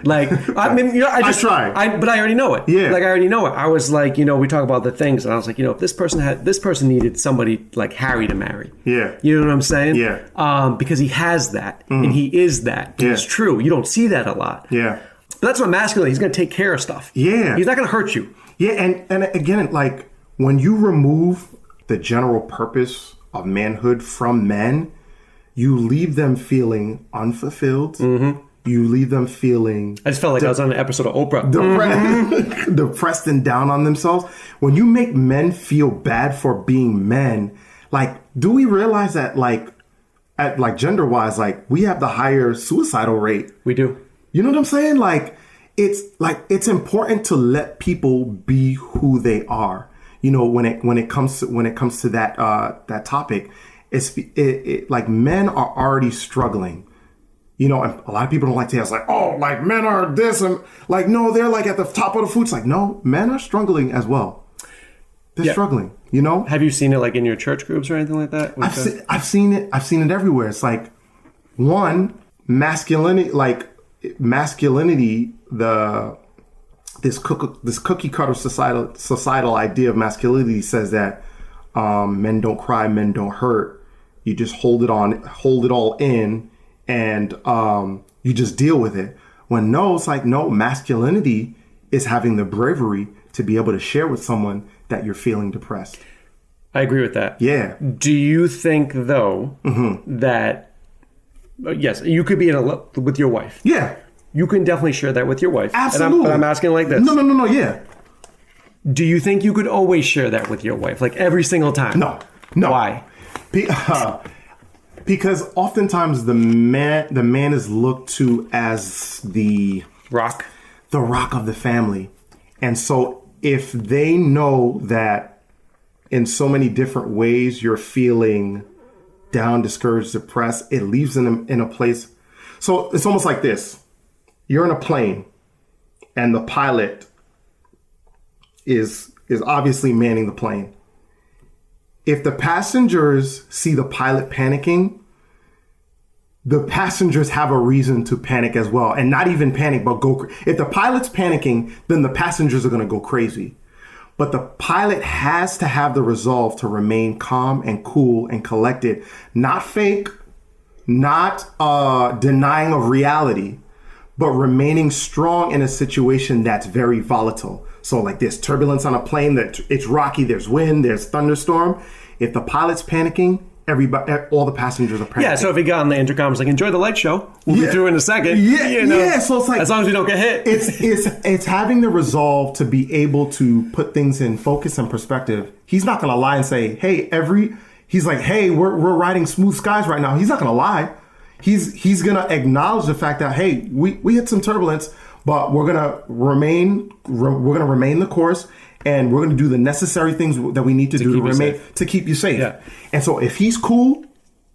Like, I mean, you know, I try. But I already know it. Yeah. Like, I already know it. I was like, you know, we talk about the things, and I was like, you know, if this person needed somebody like Harry to marry. Yeah. You know what I'm saying? Yeah. Because he has that, and he is that. Yeah. It's true. You don't see that a lot. Yeah. But that's what masculine. He's going to take care of stuff. Yeah. He's not going to hurt you. Yeah, and again, like, when you remove the general purpose of manhood from men, you leave them feeling unfulfilled. Mm-hmm. You leave them feeling... I just felt like I was on an episode of Oprah. Depressed and down on themselves. When you make men feel bad for being men, like, do we realize that, like, gender-wise, like, we have the higher suicidal rate? We do. You know what I'm saying? It's important to let people be who they are. You know, when it comes to that topic, it's like men are already struggling. You know, and a lot of people don't like to say, it's like, oh, like, men are this, and like, no, they're like at the top of the food. It's like, no, men are struggling as well. They're struggling, you know? Have you seen it like in your church groups or anything like that? I've seen it everywhere. It's like, one, masculinity, this cookie cutter societal idea of masculinity says that men don't cry, men don't hurt. You just hold it all in, and you just deal with it. When no, it's like, no, masculinity is having the bravery to be able to share with someone that you're feeling depressed. I agree with that. Yeah. Do you think, though, that, yes, you could be with your wife? Yeah. You can definitely share that with your wife. Absolutely. But I'm asking like this. No, yeah. Do you think you could always share that with your wife? Like every single time? No. Why? Because oftentimes the man is looked to as the rock of the family. And so if they know that in so many different ways you're feeling down, discouraged, depressed, it leaves them in a place. So it's almost like this. You're in a plane and the pilot is obviously manning the plane. If the passengers see the pilot panicking, the passengers have a reason to panic as well. And not even panic, but go. If the pilot's panicking, then the passengers are going to go crazy. But the pilot has to have the resolve to remain calm and cool and collected, not fake, not denying of reality, but remaining strong in a situation that's very volatile. So like there's turbulence on a plane, that it's rocky, there's wind, there's thunderstorm. If the pilot's panicking, all the passengers are panicking. Yeah, so if he got on the intercom, it's like, enjoy the light show. We'll be through in a second. Yeah, so it's like, as long as we don't get hit. It's having the resolve to be able to put things in focus and perspective. He's not going to lie and say, hey, he's like, hey, we're riding smooth skies right now. He's not going to lie. He's going to acknowledge the fact that, hey, we hit some turbulence, but we're going to remain the course, and we're going to do the necessary things that we need to do to keep you safe. Yeah. And so if he's cool,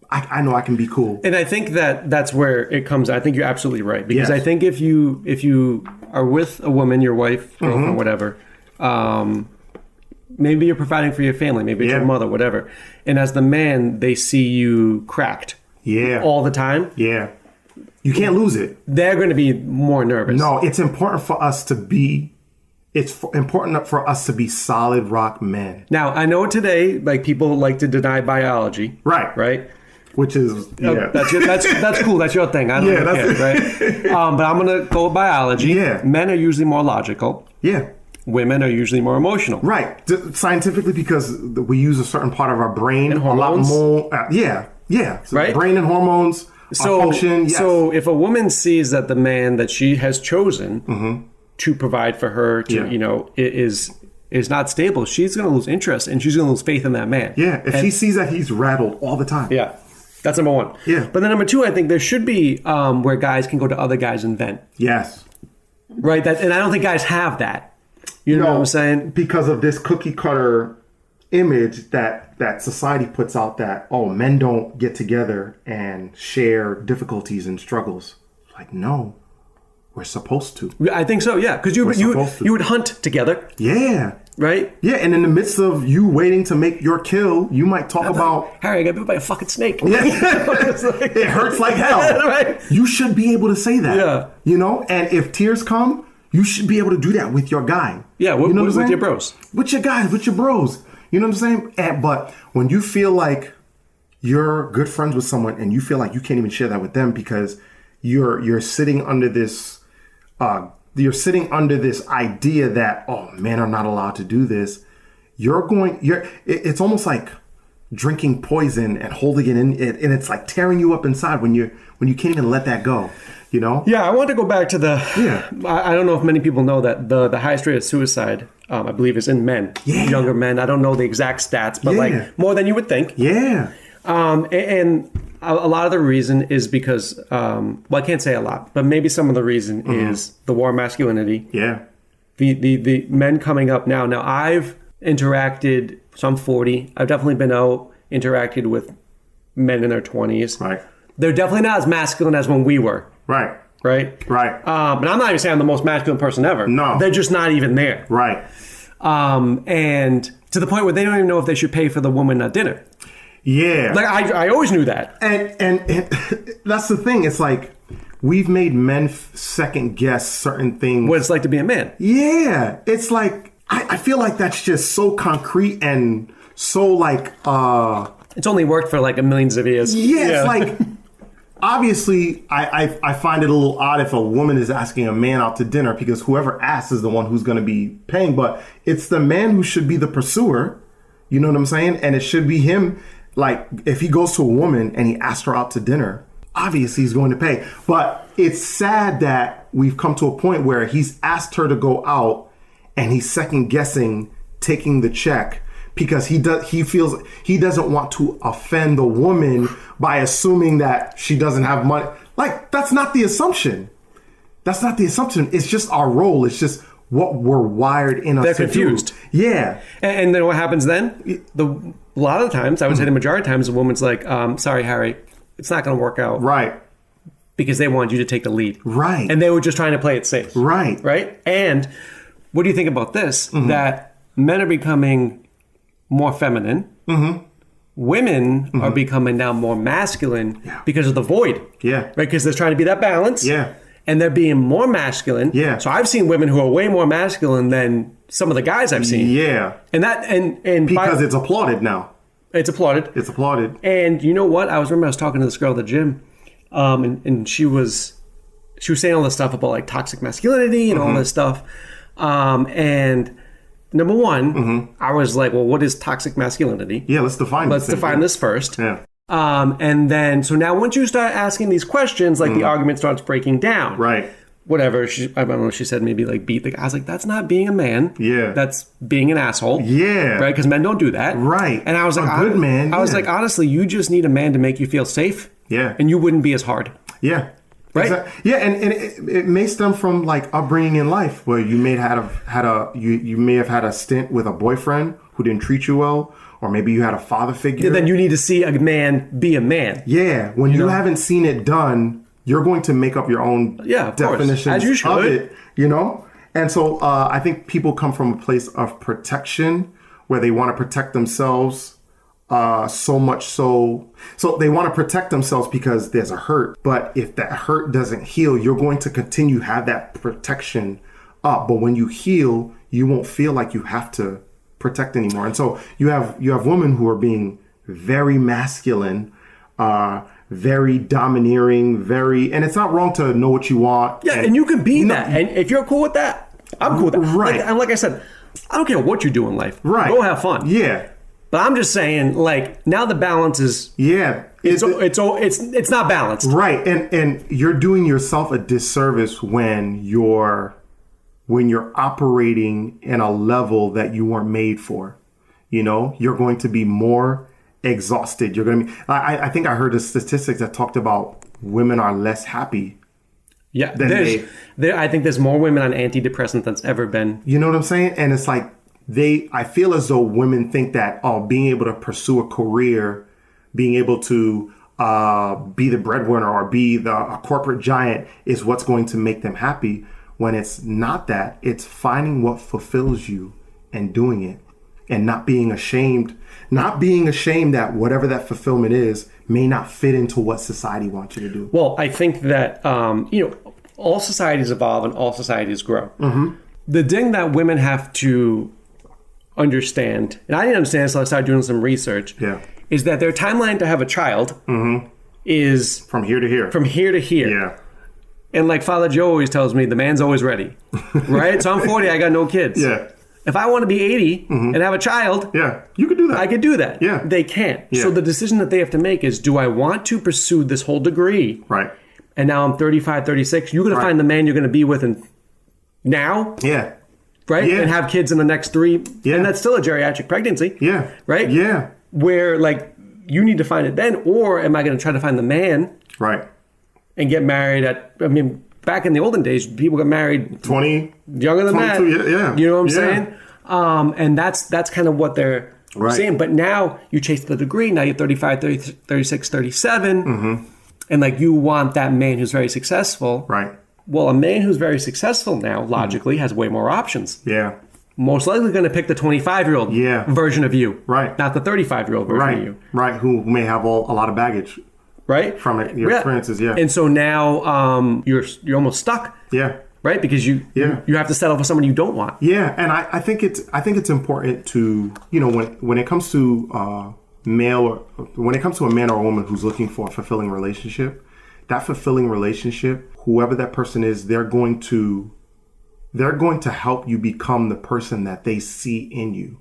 I know I can be cool. And I think that's where it comes. I think you're absolutely right, because I think if you are with a woman, your wife, girlfriend, whatever, maybe you're providing for your family, maybe it's your mother, whatever. And as the man, they see you cracked. Yeah. All the time. Yeah. You can't lose it. They're going to be more nervous. No, it's important for us to be solid rock men. Now, I know today, like, people like to deny biology. Right. Right? Which is, that's cool. That's your thing. I don't care, right? But I'm going to go with biology. Yeah. Men are usually more logical. Yeah. Women are usually more emotional. Right. Scientifically, because we use a certain part of our brain and a lot hormones. more. So right. Brain and hormones function. Yes. So if a woman sees that the man that she has chosen to provide for her, is not stable, she's going to lose interest and she's going to lose faith in that man. Yeah. If she sees that he's rattled all the time. Yeah. That's number one. Yeah. But then number two, I think there should be where guys can go to other guys and vent. Yes. Right. And I don't think guys have that. You know what I'm saying? Because of this cookie cutter image that society puts out that, men don't get together and share difficulties and struggles. Like, no, we're supposed to. I think so, yeah. Because you would hunt together. Yeah. Right? Yeah, and in the midst of you waiting to make your kill, you might talk about... Harry, I got bit by a fucking snake. Yeah. It hurts like hell. Right? You should be able to say that. Yeah. And if tears come, you should be able to do that with your guy. Yeah, with your bros. With your guys, with your bros. You know what I'm saying? But when you feel like you're good friends with someone and you feel like you can't even share that with them because you're sitting under this idea that, men are not allowed to do this. It's almost like drinking poison and holding it in it, and it's like tearing you up inside when you can't even let that go. Yeah, I want to go back to I don't know if many people know that the highest rate of suicide, I believe, is in men, younger men. I don't know the exact stats, but like more than you would think. Yeah. And a lot of the reason is because, I can't say a lot, but maybe some of the reason is the war of masculinity. Yeah. The men coming up now. Now, I've interacted, so I'm 40. I've definitely been interacted with men in their 20s. Right. They're definitely not as masculine as when we were. Right. Right? Right. But I'm not even saying I'm the most masculine person ever. No. They're just not even there. Right. And to the point where they don't even know if they should pay for the woman at dinner. Yeah. Like, I always knew that. And that's the thing. It's like we've made men second guess certain things. What it's like to be a man. Yeah. It's like, I feel like that's just so concrete and so like... It's only worked for like millions of years. Yeah, it's like... Obviously, I find it a little odd if a woman is asking a man out to dinner because whoever asks is the one who's going to be paying. But it's the man who should be the pursuer. You know what I'm saying? And it should be him. Like, if he goes to a woman and he asks her out to dinner, obviously he's going to pay. But it's sad that we've come to a point where he's asked her to go out and he's second guessing taking the check because he feels he doesn't want to offend the woman by assuming that she doesn't have money. Like, that's not the assumption. That's not the assumption. It's just our role. It's just what we're wired in us. They're confused. Yeah. And then what happens then? A lot of the times, I would say the majority of times, a woman's like, sorry, Harry, it's not going to work out. Right. Because they want you to take the lead. Right. And they were just trying to play it safe. Right. Right? And what do you think about this? That men are becoming more feminine. Women are becoming now more masculine because of the void. Yeah. Right? Because they're trying to be that balance. Yeah. And they're being more masculine. Yeah. So I've seen women who are way more masculine than some of the guys I've seen. Yeah. And because it's applauded now. It's applauded. It's applauded. And you know what? I was talking to this girl at the gym, and she was saying all this stuff about like toxic masculinity and all this stuff. And number one, I was like, well, what is toxic masculinity? Yeah, let's define this first. Yeah. And then, so now once you start asking these questions, like the argument starts breaking down. Right. Whatever. I don't know. She said maybe like beat the guy. I was like, that's not being a man. Yeah. That's being an asshole. Yeah. Right? Because men don't do that. Right. And I was like, a good man. I was like, honestly, you just need a man to make you feel safe. Yeah. And you wouldn't be as hard. Yeah. Right. Exactly. Yeah, and it may stem from like upbringing in life where you may have had a stint with a boyfriend who didn't treat you well, or maybe you had a father figure. Yeah, then you need to see a man be a man. Yeah, when you haven't seen it done, you're going to make up your own definitions of it. You know, and so I think people come from a place of protection where they want to protect themselves. So much so they want to protect themselves because there's a hurt. But if that hurt doesn't heal, you're going to continue to have that protection up. But when you heal, you won't feel like you have to protect anymore. And so you have women who are being very masculine very domineering, and it's not wrong to know what you want. Yeah, and you can be that. And if you're cool with that, I'm cool with that. Right. And like I said, I don't care what you do in life. Right. Go have fun. Yeah. But I'm just saying, like, now the balance is... Yeah. It's not balanced. Right. And you're doing yourself a disservice when you're operating in a level that you weren't made for. You know, you're going to be more exhausted. You're going to be... I think I heard the statistics that talked about women are less happy. Yeah. I think there's more women on antidepressants than's ever been. You know what I'm saying? And it's like I feel as though women think that, being able to pursue a career, being able to be the breadwinner or be a corporate giant is what's going to make them happy, when it's not that. It's finding what fulfills you and doing it, and not being ashamed that whatever that fulfillment is may not fit into what society wants you to do. Well, I think that, all societies evolve and all societies grow. Mm-hmm. The thing that women have to understand, and I didn't understand this until I started doing some research, is that their timeline to have a child is... From here to here. From here to here. Yeah. And like Father Joe always tells me, the man's always ready. Right? So I'm 40, I got no kids. Yeah. If I want to be 80 and have a child... Yeah, you could do that. I could do that. Yeah. They can't. Yeah. So the decision that they have to make is, do I want to pursue this whole degree? Right. And now I'm 35, 36. You're going to find the man you're going to be with now. Yeah. Right? Yeah. And have kids in the next 3. Yeah. And that's still a geriatric pregnancy. Yeah. Right? Yeah. Where, like, you need to find it then. Or am I going to try to find the man? Right. And get married at... I mean, back in the olden days, people got married... 20. Younger than that. Yeah. You know what I'm saying? And that's kind of what they're saying. But now you chase the degree. Now you're 35, 30, 36, 37. Mm-hmm. And like you want that man who's very successful. Right. Well, a man who's very successful now, logically, has way more options. Yeah. Most likely going to pick the 25-year-old version of you. Right. Not the 35-year-old version of you. Right. Who may have a lot of baggage. Right. From it, your experiences. Yeah. And so now you're almost stuck. Yeah. Right, because you have to settle for someone you don't want. Yeah, and I think it's important to, when it comes to a man or a woman who's looking for a fulfilling relationship, that fulfilling relationship, whoever that person is, they're going to help you become the person that they see in you.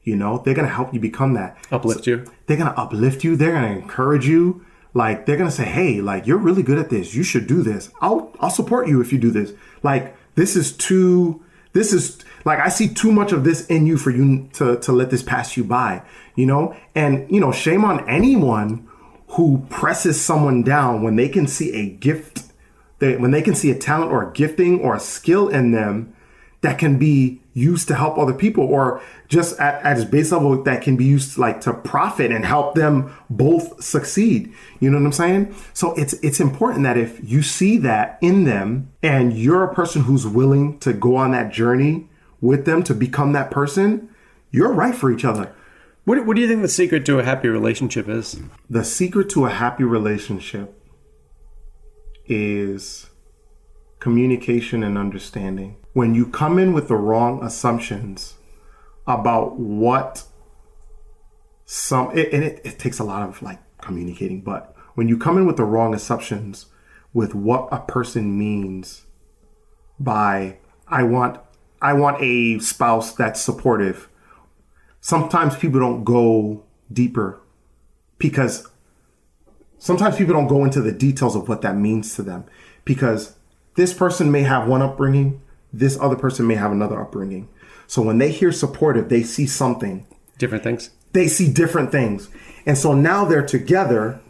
They're going to help you become that. Uplift you. They're going to uplift you. They're going to encourage you. Like, they're going to say, hey, like, you're really good at this. You should do this. I'll support you if you do this. Like, this is like, I see too much of this in you for you to let this pass you by, And, shame on anyone who presses someone down when they can see a gift, when they can see a talent or a gifting or a skill in them that can be used to help other people, or just at its base level that can be used to profit and help them both succeed. You know what I'm saying? So it's important that if you see that in them and you're a person who's willing to go on that journey with them to become that person, you're right for each other. What do you think the secret to a happy relationship is? The secret to a happy relationship is communication and understanding. When you come in with the wrong assumptions about what it takes a lot of communicating, but when you come in with the wrong assumptions with what a person means by I want a spouse that's supportive, sometimes people don't go deeper because sometimes people don't go into the details of what that means to them, because this person may have one upbringing, this other person may have another upbringing. So when they hear supportive, they see something. Different things. They see different things. And so now they're together,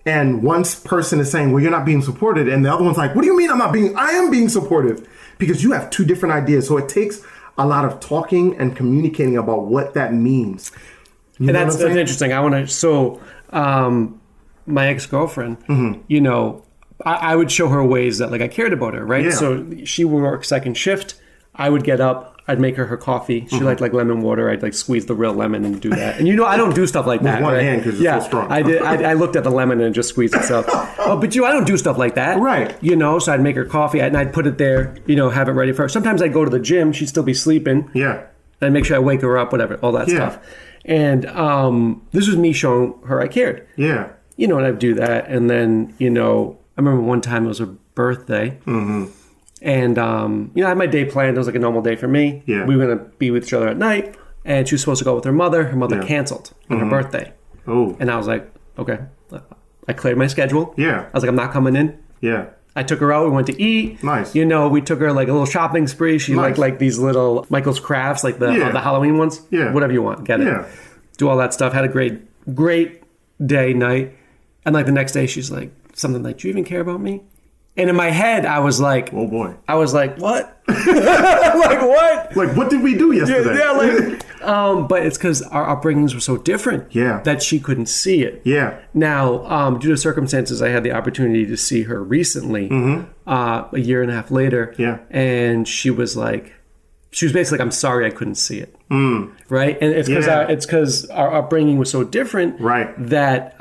and one person is saying, well, you're not being supported. And the other one's like, what do you mean I am being supportive? Because you have two different ideas. So it takes a lot of talking and communicating about what that means. And that's interesting. My ex-girlfriend, mm-hmm. I would show her ways that I cared about her, right? Yeah. So she would work second shift. I would get up. I'd make her coffee. She liked lemon water. I'd squeeze the real lemon and do that. And I don't do stuff like that. With one hand because it's so strong. I did. I looked at the lemon and just squeezed itself. But I don't do stuff like that. Right. So I'd make her coffee and I'd put it there, have it ready for her. Sometimes I'd go to the gym. She'd still be sleeping. Yeah. And I'd make sure I wake her up, whatever, all that stuff. And this was me showing her I cared. Yeah. you know, and I'd do that. And then, you know, I remember one time it was her birthday. Mm-hmm. And, you know, I had my day planned. It was like a normal day for me. Yeah. We were going to be with each other at night. And she was supposed to go with her mother. Her mother canceled on her birthday. Oh. And I was like, okay. I cleared my schedule. Yeah. I was like, I'm not coming in. Yeah. I took her out. We went to eat. Nice. You know, we took her like a little shopping spree. She liked like these little Michael's Crafts, like the Halloween ones. Yeah. Whatever you want. Get it. Yeah. Do all that stuff. Had a great day, night. And like the next day, she's like, something like, do you even care about me? And in my head, I was like, oh boy. I was like, what? Like, what? Like, what did we do yesterday? Yeah, like, but it's because our upbringings were so different that she couldn't see it. Yeah. Now, due to circumstances, I had the opportunity to see her recently, a year and a half later. Yeah. And she was basically like, I'm sorry I couldn't see it. Right? And it's because our upbringing was so different that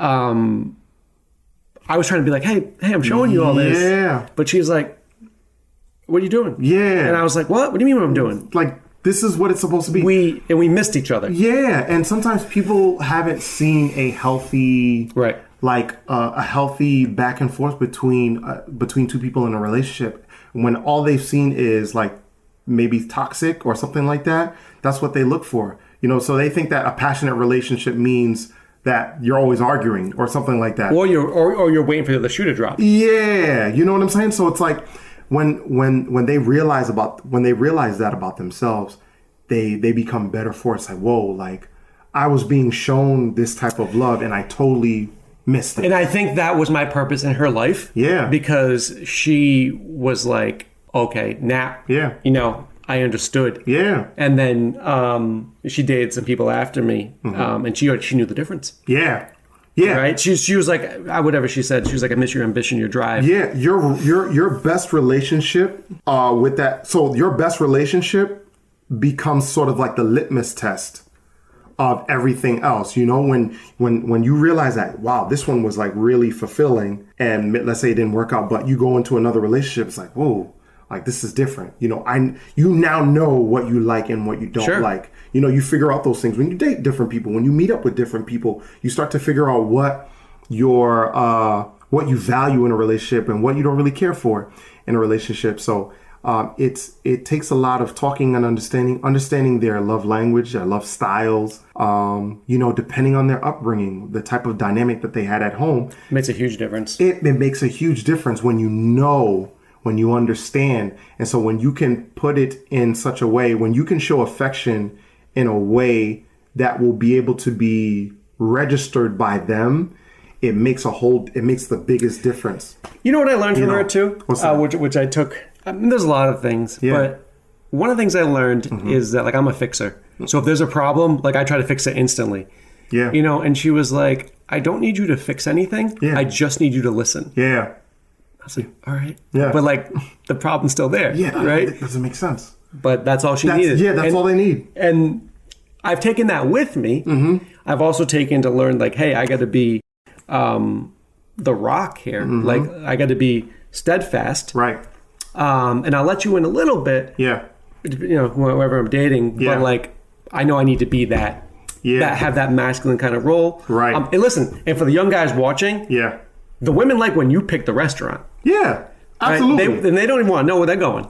I was trying to be like, hey, I'm showing you all this. Yeah. But she's like, what are you doing? Yeah. And I was like, what? What do you mean what I'm doing? Like, this is what it's supposed to be. We missed each other. Yeah. And sometimes people haven't seen a healthy, right, like a healthy back and forth between two people in a relationship. When all they've seen is like maybe toxic or something like that, that's what they look for. You know, so they think that a passionate relationship means that you're always arguing or something like that. Or you're waiting for the shoe to drop. Yeah, you know what I'm saying? So it's like when they realize that about themselves, they become better for it. It's like, whoa, like I was being shown this type of love and I totally missed it. And I think that was my purpose in her life. Yeah. Because she was like, okay, now, you know, I understood. Yeah. And then she dated some people after me, and she knew the difference. Yeah. Yeah. Right? She was like, whatever she said, she was like, I miss your ambition, your drive. Yeah. Your best relationship with that. So your best relationship becomes sort of like the litmus test of everything else. You know, when you realize that, wow, this one was like really fulfilling, and let's say it didn't work out, but you go into another relationship, it's like, whoa. Like, this is different. You know, you now know what you like and what you don't like. You know, you figure out those things when you date different people, when you meet up with different people, you start to figure out what you value in a relationship and what you don't really care for in a relationship. So it takes a lot of talking and understanding their love language, their love styles, you know, depending on their upbringing, the type of dynamic that they had at home. It makes a huge difference. It makes a huge difference when you know, when you understand. And so when you can put it in such a way, when you can show affection in a way that will be able to be registered by them, it makes the biggest difference. You know what I learned from her too? What's that? Which I took, there's a lot of things, but one of the things I learned is that like I'm a fixer. So if there's a problem, like I try to fix it instantly. Yeah. You know, and she was like, I don't need you to fix anything. Yeah. I just need you to listen. Yeah. I was like, all right. Yeah. But like the problem's still there. Yeah. Right? It doesn't make sense. But that's all she needed. Yeah, that's all they need. And I've taken that with me. I've also taken to learn like, hey, I got to be the rock here. Like I got to be steadfast. Right. And I'll let you in a little bit. Yeah. You know, whoever I'm dating. Yeah. But like, I know I need to be that. Yeah. That have that masculine kind of role. Right. And listen, and for the young guys watching. Yeah. The women like when you pick the restaurant. Yeah, absolutely. Right? They don't even want to know where they're going,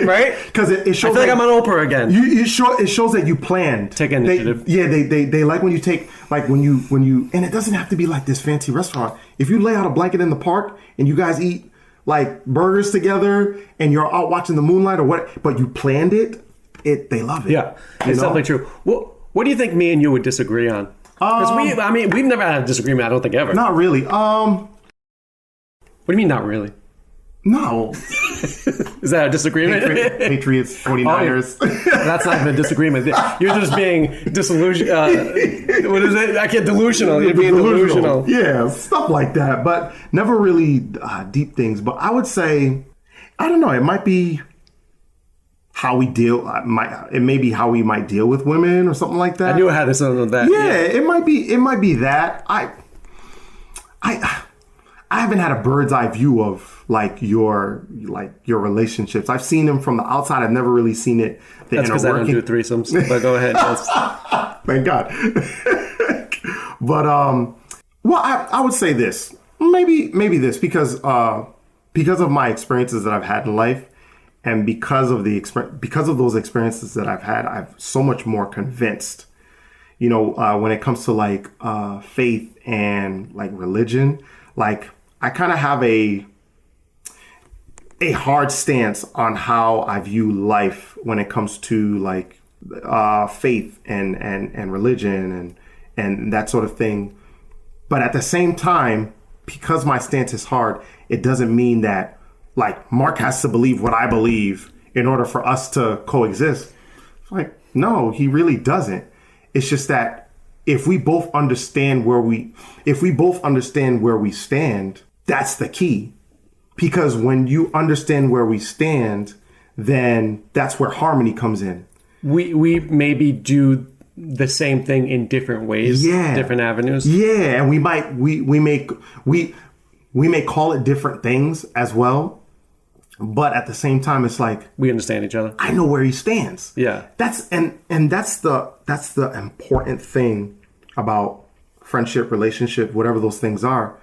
right? Because it shows. I feel like I'm on Oprah again. It shows that you planned. Take initiative. They like when you take, like when you, and it doesn't have to be like this fancy restaurant. If you lay out a blanket in the park and you guys eat like burgers together and you're out watching the moonlight or what, but you planned it, they love it. Yeah, it's definitely true. What do you think me and you would disagree on? Because we've never had a disagreement. I don't think ever. Not really. What do you mean, not really? No. Is that a disagreement? Patriots, 49ers. That's not even a disagreement. You're just being disillusioned. What is it? I can't delusional. You're being delusional. Yeah, stuff like that. But never really deep things. But I would say, I don't know. It might be how we deal. It may be how we might deal with women or something like that. I knew it had something with that. Yeah, it might be. It might be that. I haven't had a bird's eye view of your relationships. I've seen them from the outside. I've never really seen it. That's because I don't do threesomes. But go ahead. Thank God. But Well, I would say this. Maybe this because of my experiences that I've had in life, and because of those experiences that I've had, I'm so much more convinced. When it comes to like faith and like religion, like I kind of have a hard stance on how I view life when it comes to like faith and religion and that sort of thing. But at the same time, because my stance is hard, it doesn't mean that like Marc has to believe what I believe in order for us to coexist. It's like, no, he really doesn't. It's just that if we both understand where we stand, that's the key. Because when you understand where we stand, then that's where harmony comes in. We maybe do the same thing in different ways, different avenues. Yeah, and we may call it different things as well. But at the same time, it's like we understand each other. I know where he stands. Yeah. That's the important thing about friendship, relationship, whatever those things are.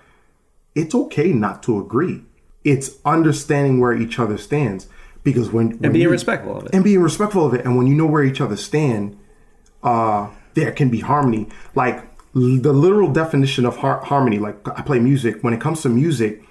It's okay not to agree. It's understanding where each other stands, because when being respectful of it. And when you know where each other stand, there can be harmony. Like the literal definition of harmony. Like I play music. When it comes to music,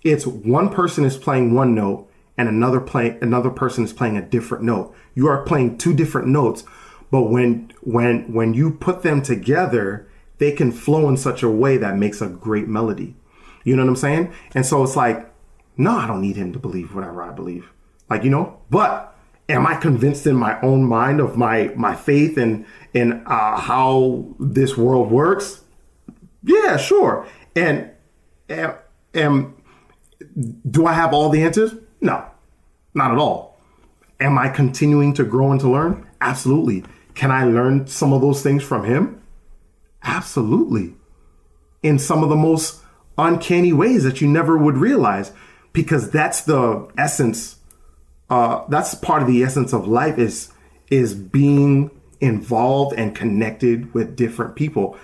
it's one person is playing one note and another person is playing a different note. You are playing two different notes, but when you put them together, they can flow in such a way that makes a great melody. You know what I'm saying? And so it's like, no, I don't need him to believe whatever I believe. Like, but am I convinced in my own mind of my faith and how this world works? Yeah, sure. And do I have all the answers? No, not at all. Am I continuing to grow and to learn? Absolutely. Can I learn some of those things from him? Absolutely. In some of the most uncanny ways that you never would realize, because that's the essence. That's part of the essence of life is being involved and connected with different people.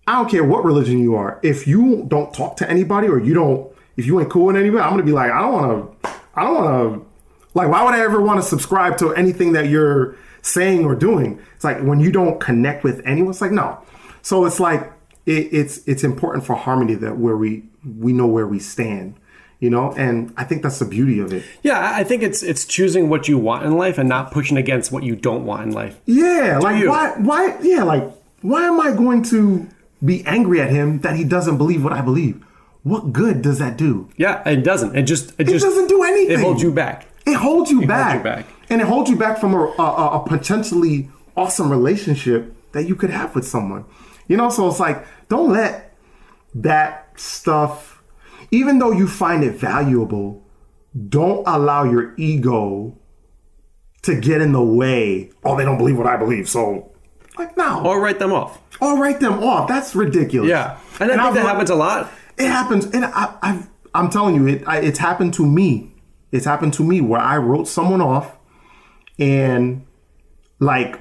I don't care what religion you are. If you don't talk to anybody, or if you ain't cool with anybody, I'm going to be like, I don't want to, like, why would I ever want to subscribe to anything that you're saying or doing? It's like when you don't connect with anyone, it's like, no. So it's like, it's important for harmony that where we know where we stand, and I think that's the beauty of it. Yeah. I think it's choosing what you want in life and not pushing against what you don't want in life. Yeah. Like why? Yeah. Like, why am I going to be angry at him that he doesn't believe what I believe? What good does that do? Yeah, it doesn't. It just doesn't do anything. It holds you back. It holds you back. And it holds you back from a potentially awesome relationship that you could have with someone. So it's like, don't let that stuff, even though you find it valuable, don't allow your ego to get in the way. Oh, they don't believe what I believe, so like, no. Or write them off. That's ridiculous. Yeah. And I think that happens a lot. It happens, and I'm telling you, it's happened to me. It's happened to me where I wrote someone off, and like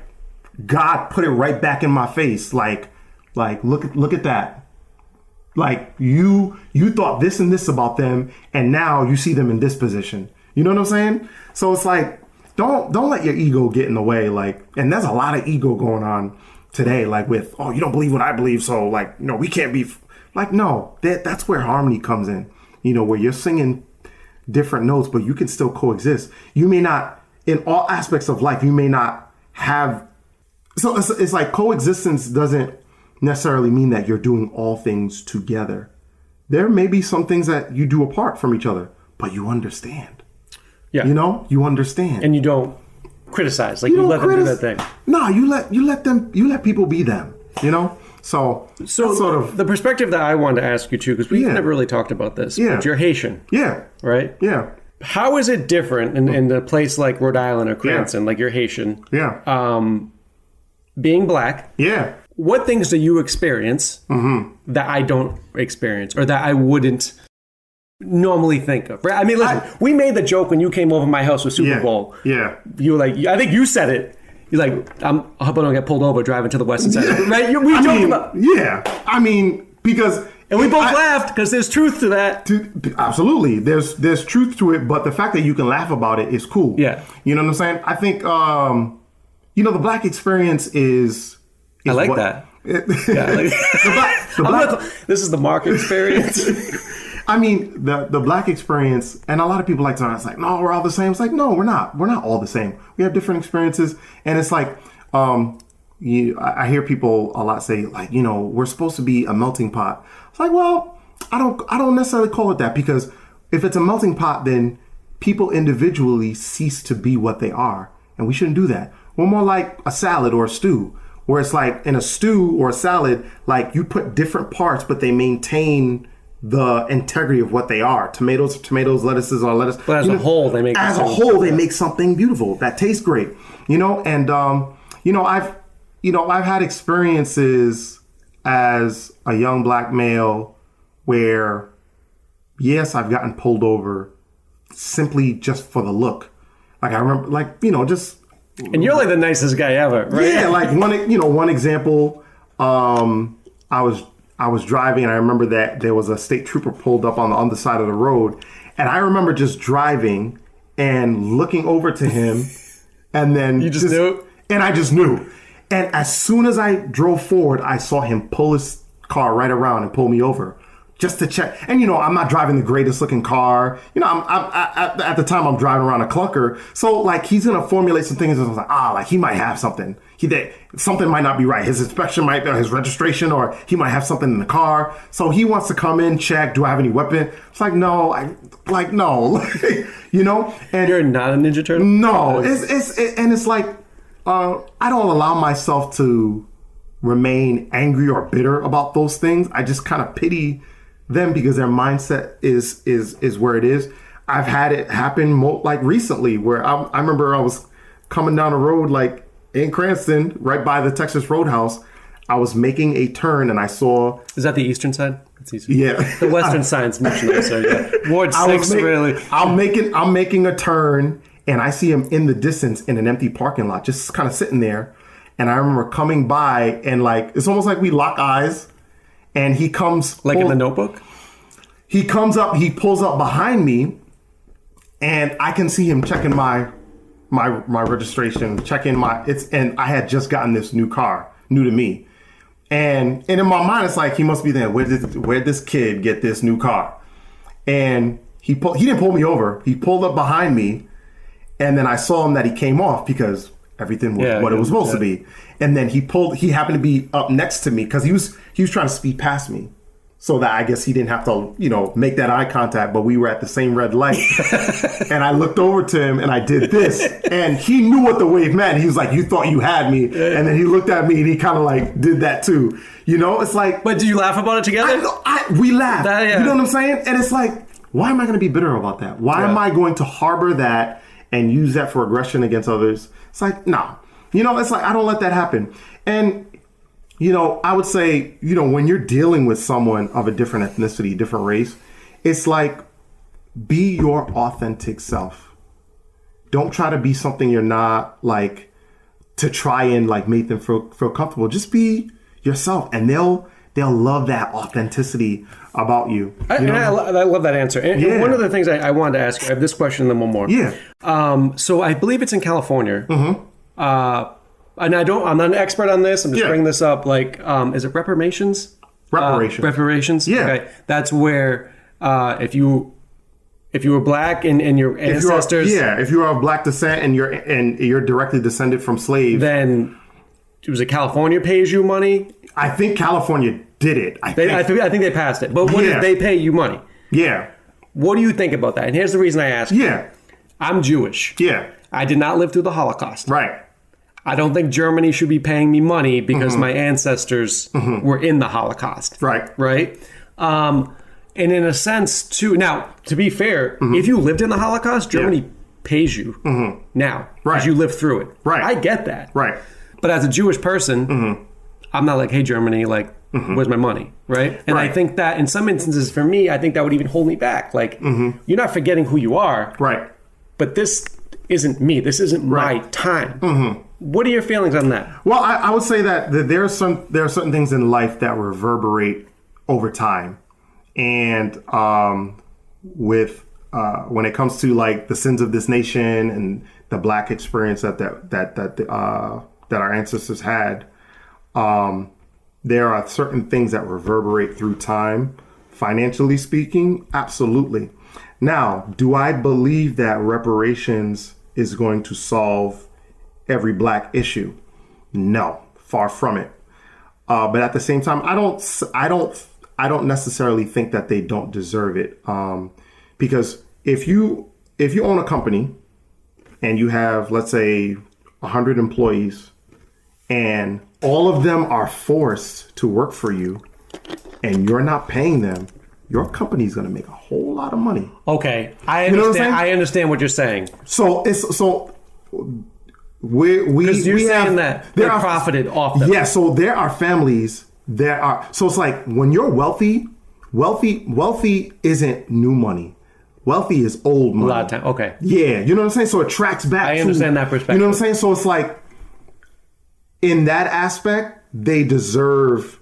God put it right back in my face. Like look at that. Like you thought this and this about them, and now you see them in this position. You know what I'm saying? So it's like, don't let your ego get in the way. Like, and there's a lot of ego going on today. Like with, oh, you don't believe what I believe, so like, we can't be. Like, no, that's where harmony comes in, where you're singing different notes, but you can still coexist. You may not, in all aspects of life, you may not have. So it's like coexistence doesn't necessarily mean that you're doing all things together. There may be some things that you do apart from each other, but you understand. Yeah. You understand. And you don't criticize. Like, you let them do that thing. No, you let people be them, So sort of the perspective that I wanted to ask you too, because we've never really talked about this. Yeah. But you're Haitian. Yeah. Right? Yeah. How is it different in a place like Rhode Island or Cranston, like you're Haitian? Yeah. Being black. Yeah. What things do you experience that I don't experience, or that I wouldn't normally think of? Right? I mean, listen, we made the joke when you came over my house with Super Bowl. Yeah. You were like, I think you said it. You're like, I hope I don't get pulled over driving to the Western Side. Right? We joked about. Yeah. I mean, because and we both laughed because there's truth to that. Absolutely, there's truth to it, but the fact that you can laugh about it is cool. Yeah, you know what I'm saying. I think the Black experience is I like that. Yeah, I like this is the Marc experience. I mean, the Black experience, and a lot of people like to. It's like, no, we're all the same. It's like, no, we're not. We're not all the same. We have different experiences, and it's like, I hear people a lot say, like, we're supposed to be a melting pot. It's like, well, I don't necessarily call it that, because if it's a melting pot, then people individually cease to be what they are, and we shouldn't do that. We're more like a salad or a stew, where it's like in a stew or a salad, like you put different parts, but they maintain the integrity of what they are. Tomatoes are tomatoes, lettuces are lettuce. But as a whole, they make something beautiful that tastes great. And I've had experiences as a young Black male where, yes, I've gotten pulled over simply just for the look. Like I remember, just. And you're like the nicest guy ever, right? Yeah, like one example. I was driving, and I remember that there was a state trooper pulled up on the side of the road, and I remember just driving and looking over to him, and then you just knew, and I just knew. And as soon as I drove forward, I saw him pull his car right around and pull me over just to check. And, I'm not driving the greatest looking car. At the time I'm driving around a clunker. So like, he's going to formulate some things. I was like, he might have something. Something might not be right. His inspection his registration, or he might have something in the car. So he wants to come in, check, do I have any weapon? It's like, no, no, and you're not a Ninja Turtle. No, it's like, I don't allow myself to remain angry or bitter about those things. I just kind of pity them because their mindset is where it is. I've had it happen recently where I remember I was coming down the road like in Cranston, right by the Texas Roadhouse. I was making a turn and I saw. Is that the eastern side? It's eastern. Yeah, the western side's much nicer. Yeah. Ward 6 really. I'm making a turn. And I see him in the distance in an empty parking lot, just kind of sitting there. And I remember coming by and it's almost like we lock eyes. And he comes. Like in The Notebook? He comes up, he pulls up behind me. And I can see him checking my registration, and I had just gotten this new car, new to me. And in my mind, it's like, he must be there. Where'd this kid get this new car? And he didn't pull me over. He pulled up behind me. And then I saw him that he came off because everything was what it was supposed to be. And then he happened to be up next to me because he was trying to speed past me. So that I guess he didn't have to, make that eye contact, but we were at the same red light. And I looked over to him and I did this. And he knew what the wave meant. He was like, you thought you had me. And then he looked at me and he kind of did that too. It's like. But do you laugh about it together? We laughed. You know what I'm saying? And it's like, why am I going to be bitter about that? Why am I going to harbor that and use that for aggression against others? It's like, no. It's like, I don't let that happen. And, I would say, when you're dealing with someone of a different ethnicity, different race, it's like, be your authentic self. Don't try to be something you're not, to try and, make them feel comfortable. Just be yourself, and they'll love that authenticity about you. I love that answer. And one of the things I wanted to ask you, I have this question and then one more. Yeah. So I believe it's in California. Mm-hmm. And I'm not an expert on this. I'm just bringing this up. Is it reparations? Reparations. Yeah. Okay. That's where if you were Black and your ancestors. If you are of Black descent and you're directly descended from slaves, then was it California pays you money? I think California did it. I think they passed it. But what if they pay you money? Yeah. What do you think about that? And here's the reason I ask. Yeah. I'm Jewish. Yeah. I did not live through the Holocaust. Right. I don't think Germany should be paying me money because my ancestors were in the Holocaust. Right. Right. And in a sense, too. Now, to be fair, if you lived in the Holocaust, Germany pays you now because you lived through it. Right. I get that. Right. But as a Jewish person, I'm not like, hey, Germany, where's my money? Right. And I think that in some instances, for me, I think that would even hold me back. You're not forgetting who you are. Right. But this isn't me. This isn't my time. What are your feelings on that? Well, I would say that there are certain things in life that reverberate over time. And with when it comes to like the sins of this nation and the Black experience that our ancestors had, there are certain things that reverberate through time. Financially speaking, absolutely. Now, do I believe that reparations is going to solve every Black issue? No, far from it. But at the same time, I don't necessarily think that they don't deserve it. Because if you own a company and you have, let's say, 100 employees, and all of them are forced to work for you, and you're not paying them, your company's going to make a whole lot of money. Okay, I understand. I understand what you're saying. Because you're saying that they profited off them. Yeah, so there are families that are. So it's like when you're wealthy isn't new money. Wealthy is old money. A lot of time. Okay. Yeah, you know what I'm saying? So it tracks back. I understand that perspective. You know what I'm saying? So it's like in that aspect, they deserve.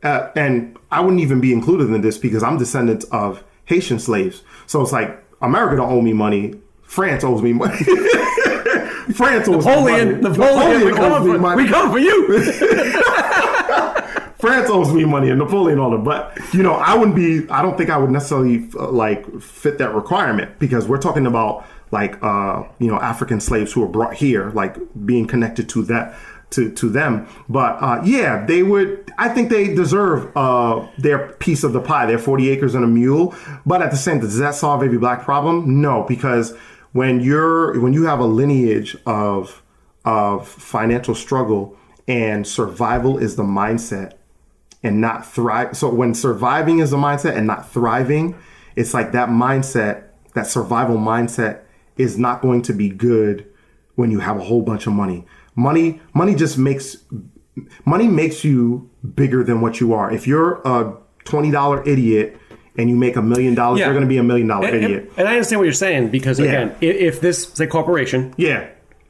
And I wouldn't even be included in this because I'm descendant of Haitian slaves. So it's like America don't owe me money. France owes me money. France owes me money. Napoleon, we come for you. France owes me money and Napoleon all that. But, I don't think I would necessarily fit that requirement because we're talking about African slaves who were brought here, like being connected to that. To them. But they would, I think they deserve their piece of the pie, their 40 acres and a mule. But at the same time, does that solve every Black problem? No, because when you have a lineage of financial struggle and survival is the mindset and not thrive. So when surviving is the mindset and not thriving, it's like that mindset, that survival mindset is not going to be good when you have a whole bunch of money. Money makes you bigger than what you are. If you're a $20 idiot and you make $1 million, you're going to be $1 million idiot. And I understand what you're saying because again, if this say corporation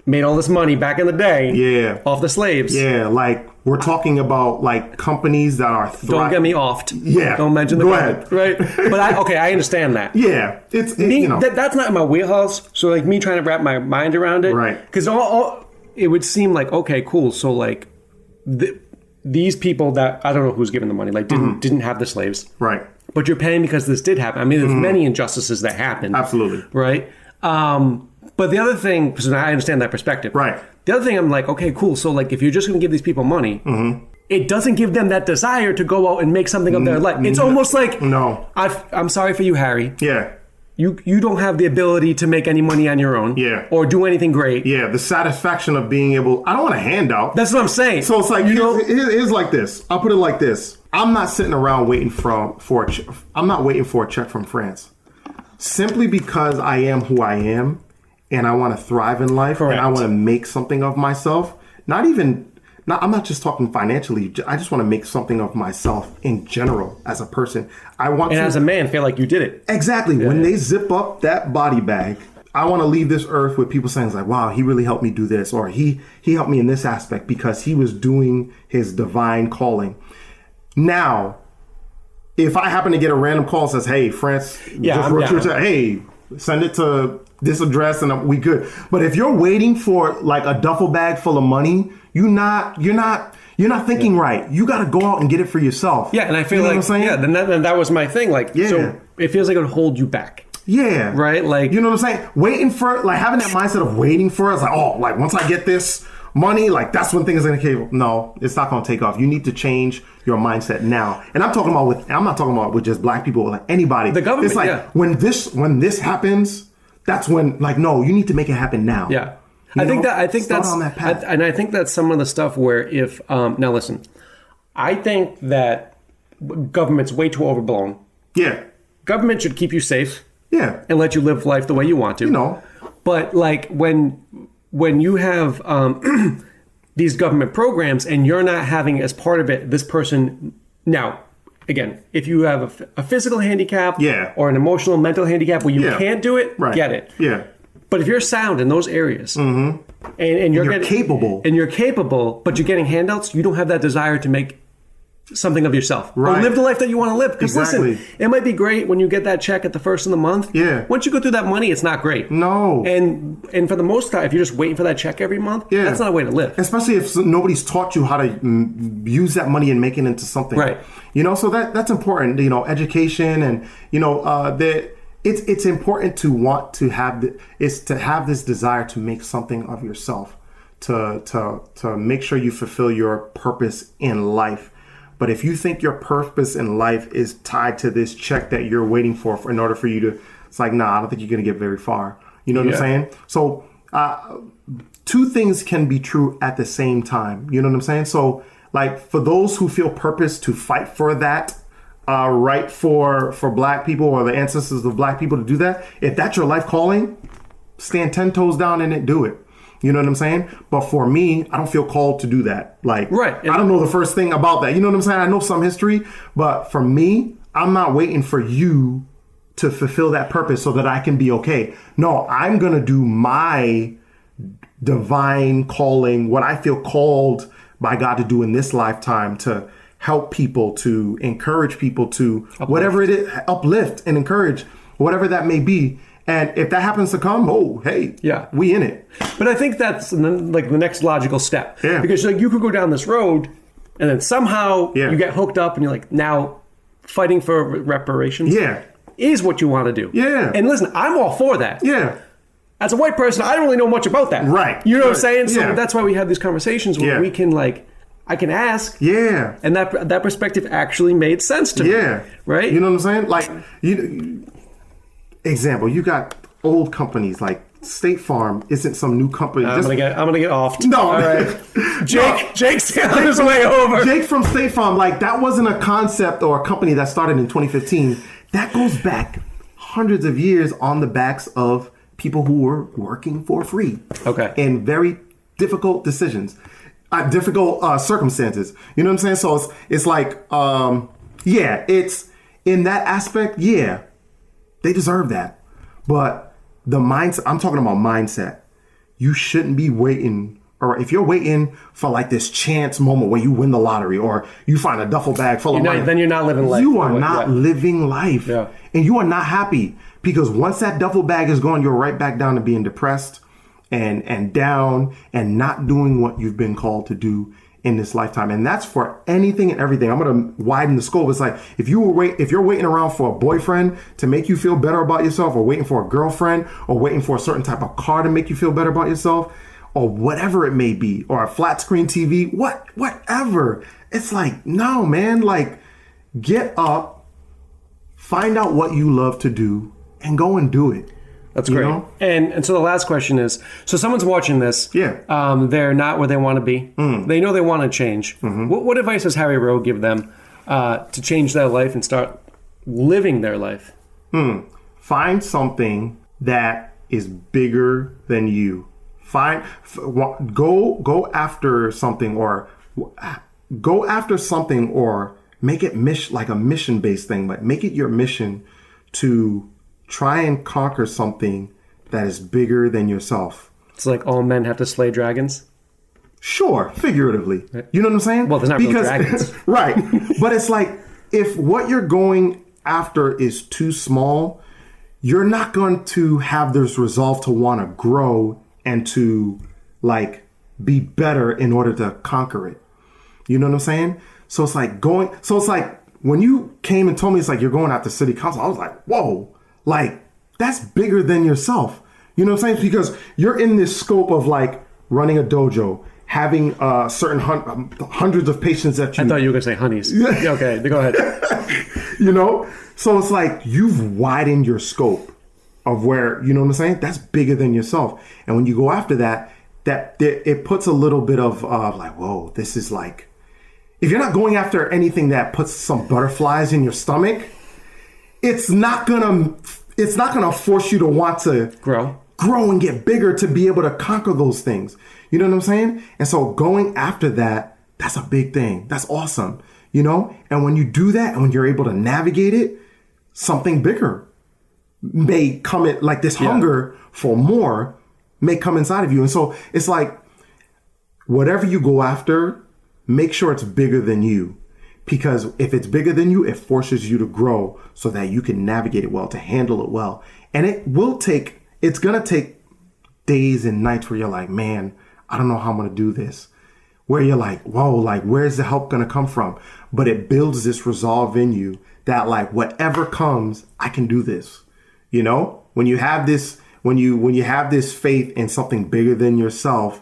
made all this money back in the day off the slaves. Yeah, like we're talking about like companies that are don't get me offed. Yeah. Don't mention the ahead. Right? But I understand that. Yeah. That's not in my wheelhouse. So like me trying to wrap my mind around it. Right. Because it would seem like, okay, cool. So like these people that I don't know who's giving the money, like didn't have the slaves. Right. But you're paying because this did happen. I mean, there's many injustices that happened. Absolutely. Right. But the other thing, because I understand that perspective. Right. The other thing, I'm like, okay, cool. So like, if you're just going to give these people money, it doesn't give them that desire to go out and make something of their life. It's almost like, I'm sorry for you, Harry. Yeah. You don't have the ability to make any money on your own. Yeah. Or do anything great. Yeah. The satisfaction of being able, I don't want a handout. That's what I'm saying. So it's like, here's like this. I'll put it like this. I'm not sitting around waiting I'm not waiting for a check from France. Simply because I am who I am and I want to thrive in life. Correct. And I want to make something of myself. I'm not just talking financially. I just want to make something of myself in general as a person. As a man, feel like you did it. Exactly. Yeah. When they zip up that body bag, I want to leave this earth with people saying like, wow, he really helped me do this. Or he helped me in this aspect because he was doing his divine calling. Now, if I happen to get a random call that says, hey, France, hey, send it to this address and we good. But if you're waiting for like a duffel bag full of money, you're not thinking right. You got to go out and get it for yourself. Yeah, and I feel like, then that was my thing. Like, so it feels like it would hold you back. Yeah. Right? Like, you know what I'm saying? Waiting for, like having that mindset of waiting for it. It's like, oh, like once I get this money, like that's when things are going to take. No, it's not going to take off. You need to change your mindset now. And I'm not talking about with just Black people, like anybody. The government, it's like when this happens, that's when like, no, you need to make it happen now. Yeah. I think that's some of the stuff where if now listen, I think that government's way too overblown. Yeah. Government should keep you safe. Yeah. And let you live life the way you want to. But like when you have these government programs and you're not having as part of it this person now, again, if you have a physical handicap or an emotional mental handicap where you can't do it, get it. Yeah. But if you're sound in those areas and you're capable, but you're getting handouts, you don't have that desire to make something of yourself. Right. Or live the life that you want to live. Because Exactly. listen, it might be great when you get that check at the first of the month. Yeah. Once you go through that money, it's not great. No. And for the most part, if you're just waiting for that check every month, that's not a way to live. Especially if nobody's taught you how to use that money and make it into something. Right. You know, so that's important. You know, education and, you know, it's important to want to have this desire to make something of yourself, to make sure you fulfill your purpose in life. But if you think your purpose in life is tied to this check that you're waiting for in order for you to, it's like, nah, I don't think you're going to get very far. You know what I'm saying? So two things can be true at the same time. You know what I'm saying? So like for those who feel purpose to fight for that, right for black people or the ancestors of black people to do that, if that's your life calling, stand 10 toes down in it, do it. You know what I'm saying? But for me, I don't feel called to do that. Like, right. I don't know the first thing about that. You know what I'm saying? I know some history, but for me, I'm not waiting for you to fulfill that purpose so that I can be okay. No, I'm going to do my divine calling, what I feel called by God to do in this lifetime, to help people, to encourage people, to whatever it is, uplift and encourage, whatever that may be. And if that happens to come, we in it. But I think that's like the next logical step. Yeah. Because like you could go down this road and then somehow you get hooked up and you're like, now fighting for reparations is what you want to do. Yeah. And listen, I'm all for that. Yeah. As a white person, I don't really know much about that. Right. You know what I'm saying? So Yeah. that's why we have these conversations where we can like, I can ask. Yeah. And that perspective actually made sense to me. Yeah. Right? You know what I'm saying? Like, example, you got old companies like State Farm isn't some new company. I'm gonna get offed. No. All right. Jake's on his way over. Jake from State Farm, like that wasn't a concept or a company that started in 2015. That goes back hundreds of years on the backs of people who were working for free. Okay. In very difficult decisions, difficult circumstances. You know what I'm saying? So it's like, it's in that aspect. Yeah, they deserve that. But the mindset, I'm talking about mindset. You shouldn't be waiting, or if you're waiting for like this chance moment where you win the lottery or you find a duffel bag full of money, then you're not living life. You are not living life. Yeah. And you are not happy, because once that duffel bag is gone, you're right back down to being depressed and down and not doing what you've been called to do in this lifetime. And that's for anything and everything. I'm going to widen the scope. It's like if you're waiting around for a boyfriend to make you feel better about yourself, or waiting for a girlfriend, or waiting for a certain type of car to make you feel better about yourself, or whatever it may be, or a flat screen TV, whatever. It's like, no, man, like get up, find out what you love to do and go and do it. That's great. Know? And so the last question is, so someone's watching this. Yeah. They're not where they want to be. They know they want to change. Mm-hmm. What advice does Harry Rhau give them to change their life and start living their life? Find something that is bigger than you. Go after something, or make it like a mission-based thing, but make it your mission to try and conquer something that is bigger than yourself. It's like all men have to slay dragons. Sure, figuratively. You know what I'm saying? Well, there's not real dragons. Right. But it's like, if what you're going after is too small, you're not going to have this resolve to want to grow and to like be better in order to conquer it. You know what I'm saying? So it's like when you came and told me it's like you're going after city council, I was like, whoa, like that's bigger than yourself. You know what I'm saying? Because you're in this scope of like running a dojo, having certain hundreds of patients that you... I thought you were going to say honeys. Okay, go ahead. You know? So it's like you've widened your scope of where, you know what I'm saying? That's bigger than yourself. And when you go after that it puts a little bit of like, whoa, this is like... If you're not going after anything that puts some butterflies in your stomach, it's not gonna force you to want to grow and get bigger to be able to conquer those things. You know what I'm saying? And so going after that, that's a big thing. That's awesome. You know? And when you do that, and when you're able to navigate it, something bigger may come in, like this hunger for more may come inside of you. And so it's like, whatever you go after, make sure it's bigger than you. Because if it's bigger than you, it forces you to grow so that you can navigate it well, to handle it well. And it's going to take days and nights where you're like, man, I don't know how I'm going to do this. Where you're like, whoa, like, where's the help going to come from? But it builds this resolve in you that, like, whatever comes, I can do this. You know, when you have this, when you have this faith in something bigger than yourself,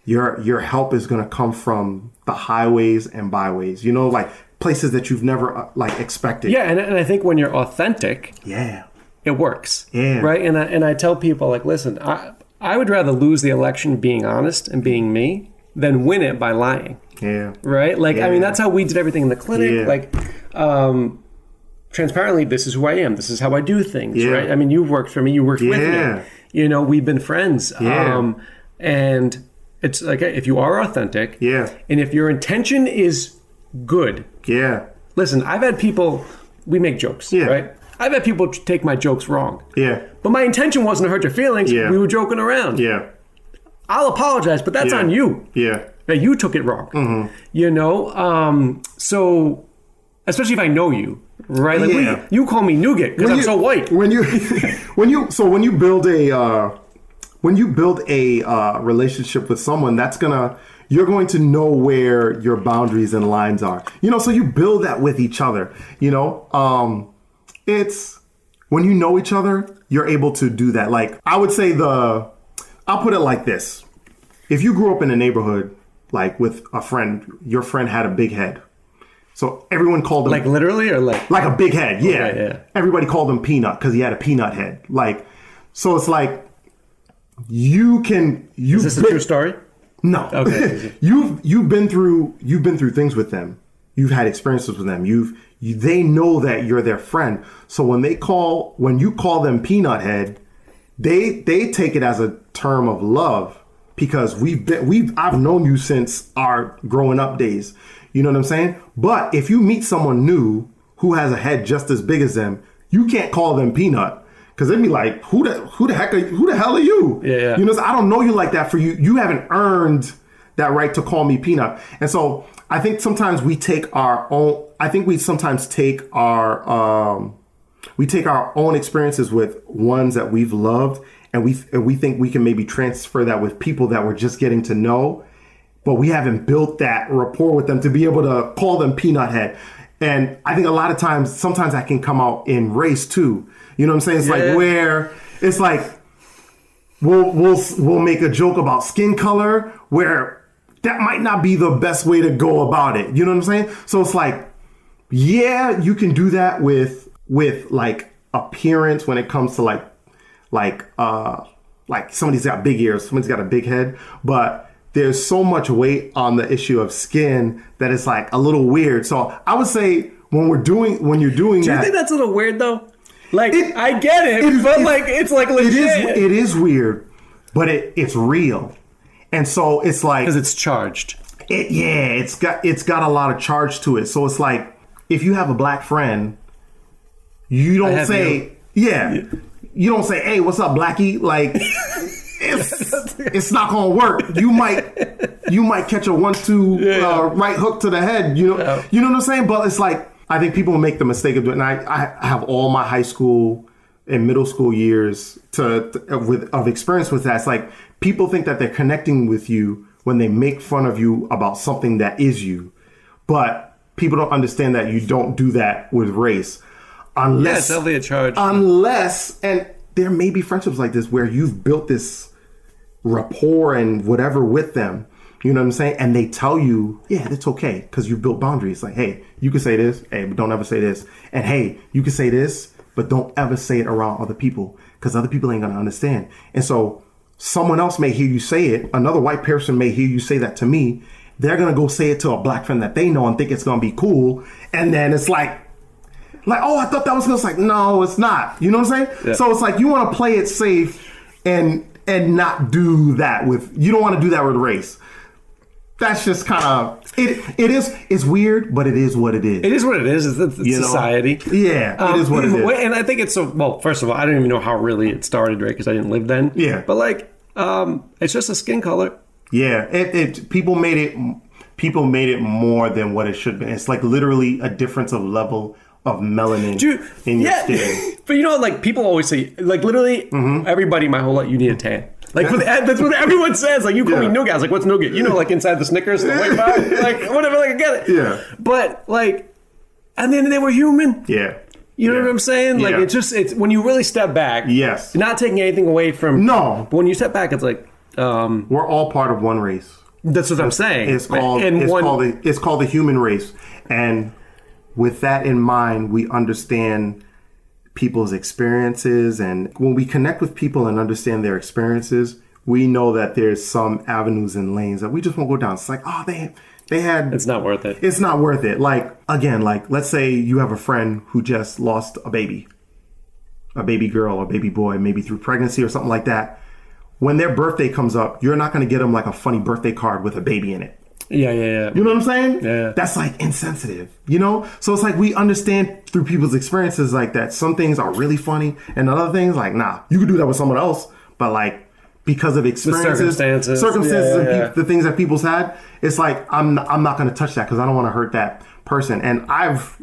your help is going to come from the highways and byways, you know, like places that you've never like expected. Yeah. And I think when you're authentic, it works. Yeah. Right. And I tell people, like, listen, I would rather lose the election being honest and being me than win it by lying. Yeah. Right. Like, I mean, that's how we did everything in the clinic. Yeah. Like, transparently, this is who I am. This is how I do things. Yeah. Right. I mean, you've worked for me. You worked with me. You know, we've been friends. Yeah. And it's like, if you are authentic, and if your intention is good, listen, I've had people, we make jokes, right? I've had people take my jokes wrong, but my intention wasn't to hurt your feelings. We were joking around. I'll apologize, but that's on you. That you took it wrong. You know, so especially if I know you, right? Like you call me nougat because I'm so white. When you build a relationship with someone, you're going to know where your boundaries and lines are. You know, so you build that with each other. You know, it's when you know each other, you're able to do that. Like, I would say I'll put it like this. If you grew up in a neighborhood, like with a friend, your friend had a big head. So everyone called him... Like literally or like... Like a big head, yeah. Okay, Everybody called him Peanut because he had a peanut head. Like, so it's like, is this a true story? No. Okay. You've been through things with them. You've had experiences with them. They know that you're their friend. So when you call them Peanut Head, they take it as a term of love because I've known you since our growing up days. You know what I'm saying? But if you meet someone new who has a head just as big as them, you can't call them Peanut. Because they'd be like, who the hell are you? Yeah. You know, so I don't know you like that. For you haven't earned that right to call me Peanut. And so I think sometimes we take our own experiences with ones that we've loved, and we think we can maybe transfer that with people that we're just getting to know, but we haven't built that rapport with them to be able to call them Peanut Head. And I think a lot of times, sometimes that can come out in race too. You know what I'm saying? It's like where it's like we'll make a joke about skin color where that might not be the best way to go about it. You know what I'm saying? So it's like, yeah, you can do that with like appearance when it comes to like somebody's got big ears, somebody's got a big head, but there's so much weight on the issue of skin that it's like a little weird. So I would say when you're doing that. Do you think that's a little weird though? Like, I get it, but like, it's like legit. It is weird, but it's real. And so it's like... Because it's charged. It's got a lot of charge to it. So it's like, if you have a black friend, you don't say... You don't say, hey, what's up, Blackie? Like, it's not going to work. You might catch a 1-2 right hook to the head. You know what I'm saying? But it's like, I think people make the mistake of doing it. And I have all my high school and middle school years of experience with that. It's like people think that they're connecting with you when they make fun of you about something that is you. But people don't understand that you don't do that with race. Unless, it's definitely a charge. Unless, and there may be friendships like this where you've built this rapport and whatever with them. You know what I'm saying? And they tell you, yeah, it's okay because you've built boundaries. Like, hey, you can say this, hey, but don't ever say this. And hey, you can say this, but don't ever say it around other people because other people ain't going to understand. And so someone else may hear you say it. Another white person may hear you say that to me. They're going to go say it to a black friend that they know and think it's going to be cool. And then it's like, oh, I thought that was like, no, it's not. You know what I'm saying? Yeah. So it's like you want to play it safe and not do that you don't want to do that with race. That's just kind of it's weird, but it is what it is. It is what it is. It's society. Yeah, it is what it is. And I think it's so. Well, first of all, I don't even know how really it started, right? Because I didn't live then. Yeah. But like, it's just a skin color. Yeah. People made it people made it more than what it should be. It's like literally a difference of level of melanin in your skin. But you know, like people always say, like literally everybody my whole life, you need a tan. Like that's what everyone says. Like you call me nougat. I was like, what's nougat? You know, like inside the Snickers, the white bar, like whatever. Like I get it. Yeah. But like at the end of the day, we're human. Yeah. You know what I'm saying? Like it's when you really step back. Yes. You're not taking anything away from. No. But when you step back, it's like we're all part of one race. That's what I'm saying. It's called the human race, and with that in mind, we understand people's experiences, and when we connect with people and understand their experiences, we know that there's some avenues and lanes that we just won't go down. It's like, oh, they had. It's not worth it. It's not worth it. Like again, like let's say you have a friend who just lost a baby girl or baby boy, maybe through pregnancy or something like that. When their birthday comes up, you're not going to get them like a funny birthday card with a baby in it. Yeah. You know what I'm saying? Yeah. That's like insensitive, you know? So it's like we understand through people's experiences like that. Some things are really funny and other things like, nah, you could do that with someone else. But like because of experiences, and the things that people's had, it's like I'm not going to touch that because I don't want to hurt that person. And I've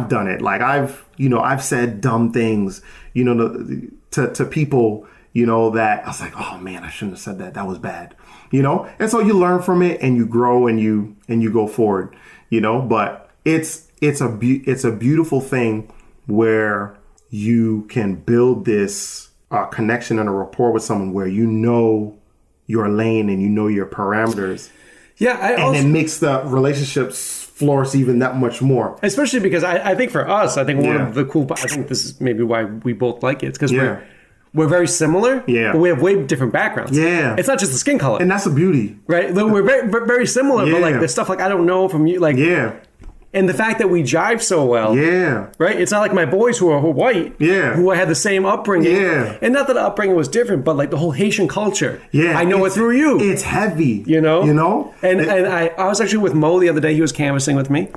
done it. Like I've said dumb things, to people, that I was like, oh man, I shouldn't have said that. That was bad, And so you learn from it and you grow and you go forward, But it's a beautiful thing where you can build this connection and a rapport with someone where your lane and your parameters. Yeah, it makes the relationships flourish even that much more. Especially because I think for us, I think one of the cool. I think this is maybe why we both like it. It's because we're very similar, but we have way different backgrounds. Yeah. It's not just the skin color. And that's a beauty. Right? We're very, very similar, but like the stuff like I don't know from you. Like, and the fact that we jive so well. Yeah. Right? It's not like my boys who are white. Yeah. Who had the same upbringing. Yeah. And not that the upbringing was different, but like the whole Haitian culture. Yeah. I know it through you. It's heavy. And I was actually with Mo the other day. He was canvassing with me.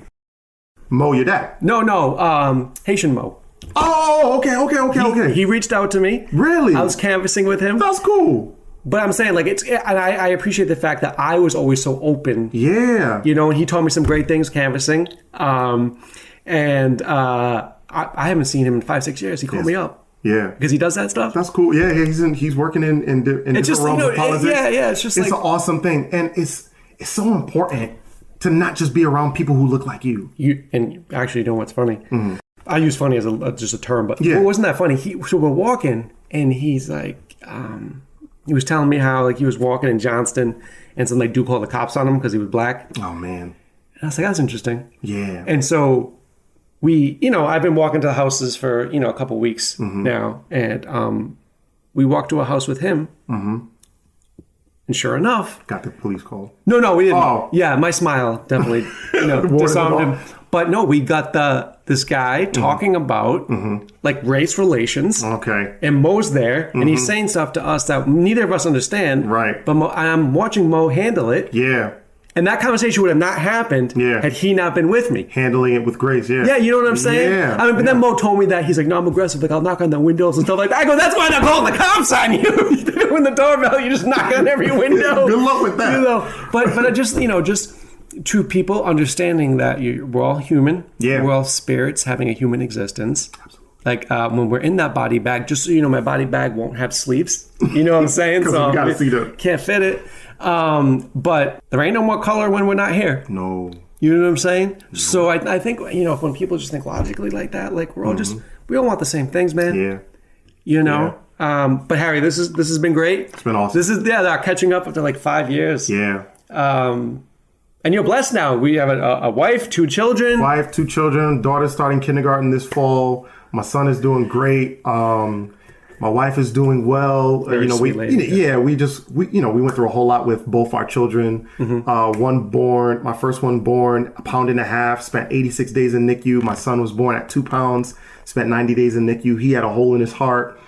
Mo, your dad? No. Haitian Mo. Oh, okay. He reached out to me. Really? I was canvassing with him. That's cool. But I'm saying, like, and I appreciate the fact that I was always so open. Yeah. And he taught me some great things canvassing. I haven't seen him in 5-6 years. He called me up. Yeah. Because he does that stuff. That's cool. Yeah. He's working in different realms of politics. It's just it's an awesome thing. And it's so important to not just be around people who look like you. And actually, what's funny? Mm-hmm. I use funny as just a term, but it wasn't that funny. So we're walking, and he's like, he was telling me how like he was walking in Johnston, and some dude called the cops on him because he was black. Oh man! And I was like, that's interesting. Yeah. And so we, I've been walking to the houses for a couple weeks now, and we walked to a house with him. Mm-hmm. And sure enough, got the police call. No, we didn't. Oh. Yeah, my smile definitely disarmed him. But no, we got this guy talking about like race relations. Okay. And Mo's there, and he's saying stuff to us that neither of us understand. Right. But I'm watching Mo handle it. Yeah. And that conversation would have not happened had he not been with me. Handling it with grace, yeah. Yeah, you know what I'm saying? Yeah. But then Mo told me that. He's like, no, I'm aggressive. Like, I'll knock on the windows and stuff like that. I go, that's why they're calling the cops on you. You win the doorbell, you just knock on every window. Good luck with that. But I just, just to people understanding that we're all human. Yeah. We're all spirits having a human existence. Absolutely. Like when we're in that body bag, just so you know, my body bag won't have sleeves. You know what I'm saying? So you gotta see that. Can't fit it. But there ain't no more color when we're not here. No. You know what I'm saying? No. So I think, when people just think logically like that, like we're all we all want the same things, man. Yeah. But Harry, this has been great. It's been awesome. This is, they're catching up after like 5 years. Yeah. And you're blessed now. We have a wife, 2 children. Wife, 2 children. Daughter's starting kindergarten this fall. My son is doing great. My wife is doing well. Very sweet lady. We went through a whole lot with both our children. My first one born 1.5 pounds, spent 86 days in NICU. My son was born at 2 pounds, spent 90 days in NICU. He had a hole in his heart,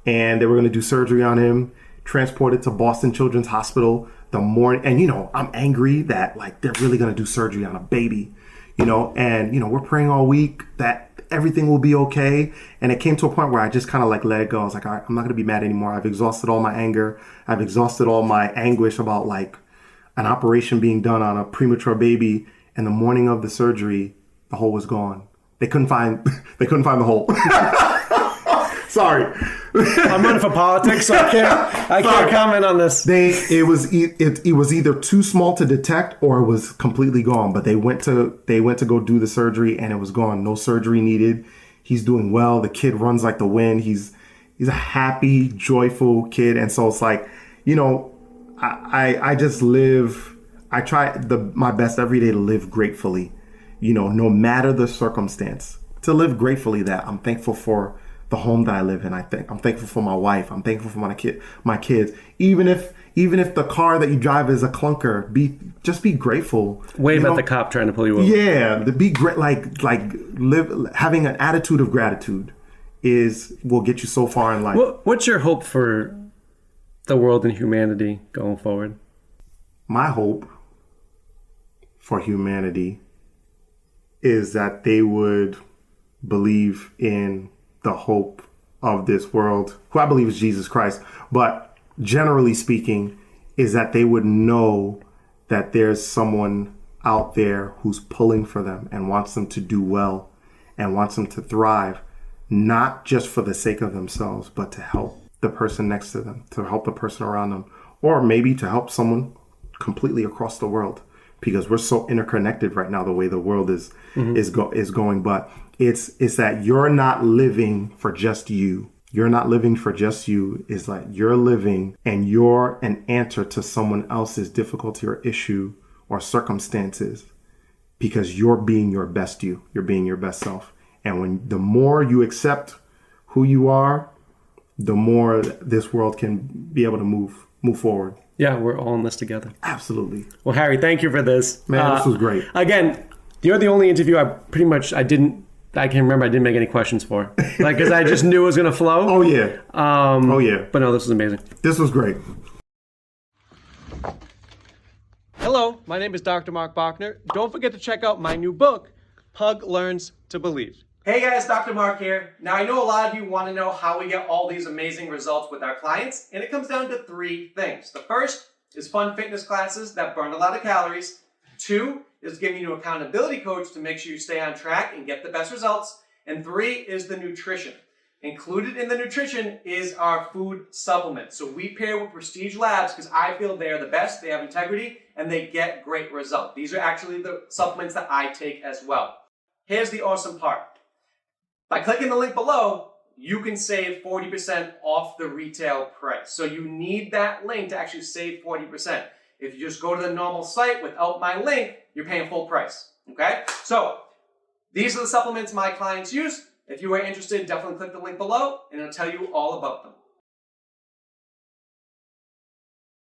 and they were going to do surgery on him. Transported to Boston Children's Hospital the morning, and I'm angry that like they're really going to do surgery on a baby, and we're praying all week that everything will be okay. And it came to a point where I just kind of like let it go. I was like, all right, I'm not going to be mad anymore. I've exhausted all my anger. I've exhausted all my anguish about like an operation being done on a premature baby, and the morning of the surgery, the hole was gone. They couldn't find the hole. Sorry. I'm running for politics, so I can't comment on this. It was either too small to detect or it was completely gone. But they went to go do the surgery and it was gone. No surgery needed. He's doing well. The kid runs like the wind. He's a happy, joyful kid. And so it's like, I just live. I try my best every day to live gratefully. No matter the circumstance, to live gratefully that I'm thankful for the home that I live in. I'm thankful for my wife. I'm thankful for my kids. Even if the car that you drive is a clunker, just be grateful. Wave at the cop trying to pull you over. Yeah, to be great, having an attitude of gratitude will get you so far in life. What's your hope for the world and humanity going forward? My hope for humanity is that they would believe in the hope of this world, who I believe is Jesus Christ. But generally speaking, is that they would know that there's someone out there who's pulling for them and wants them to do well and wants them to thrive, not just for the sake of themselves, but to help the person next to them, to help the person around them, or maybe to help someone completely across the world, because we're so interconnected right now, the way the world is going. But it's that you're not living for just you. You're not living for just you. It's like you're living and you're an answer to someone else's difficulty or issue or circumstances, because you're being your best you. You're being your best self. And the more you accept who you are, the more this world can be able to move forward. Yeah, we're all in this together. Absolutely. Well, Harry, thank you for this. Man, this was great. Again, you're the only interview I can't remember I didn't make any questions for. Because I just knew it was going to flow. Oh, yeah. But no, this was amazing. This was great. Hello, my name is Dr. Marc Bochner. Don't forget to check out my new book, Pug Learns to Believe. Hey guys, Dr. Marc here. Now I know a lot of you want to know how we get all these amazing results with our clients, and it comes down to 3 things. The first is fun fitness classes that burn a lot of calories. 2 is giving you an accountability coach to make sure you stay on track and get the best results. And 3 is the nutrition. Included in the nutrition is our food supplements. So we pair with Prestige Labs because I feel they're the best, they have integrity, and they get great results. These are actually the supplements that I take as well. Here's the awesome part. By clicking the link below, you can save 40% off the retail price. So you need that link to actually save 40%. If you just go to the normal site without my link, you're paying full price, okay? So these are the supplements my clients use. If you are interested, definitely click the link below and it'll tell you all about them.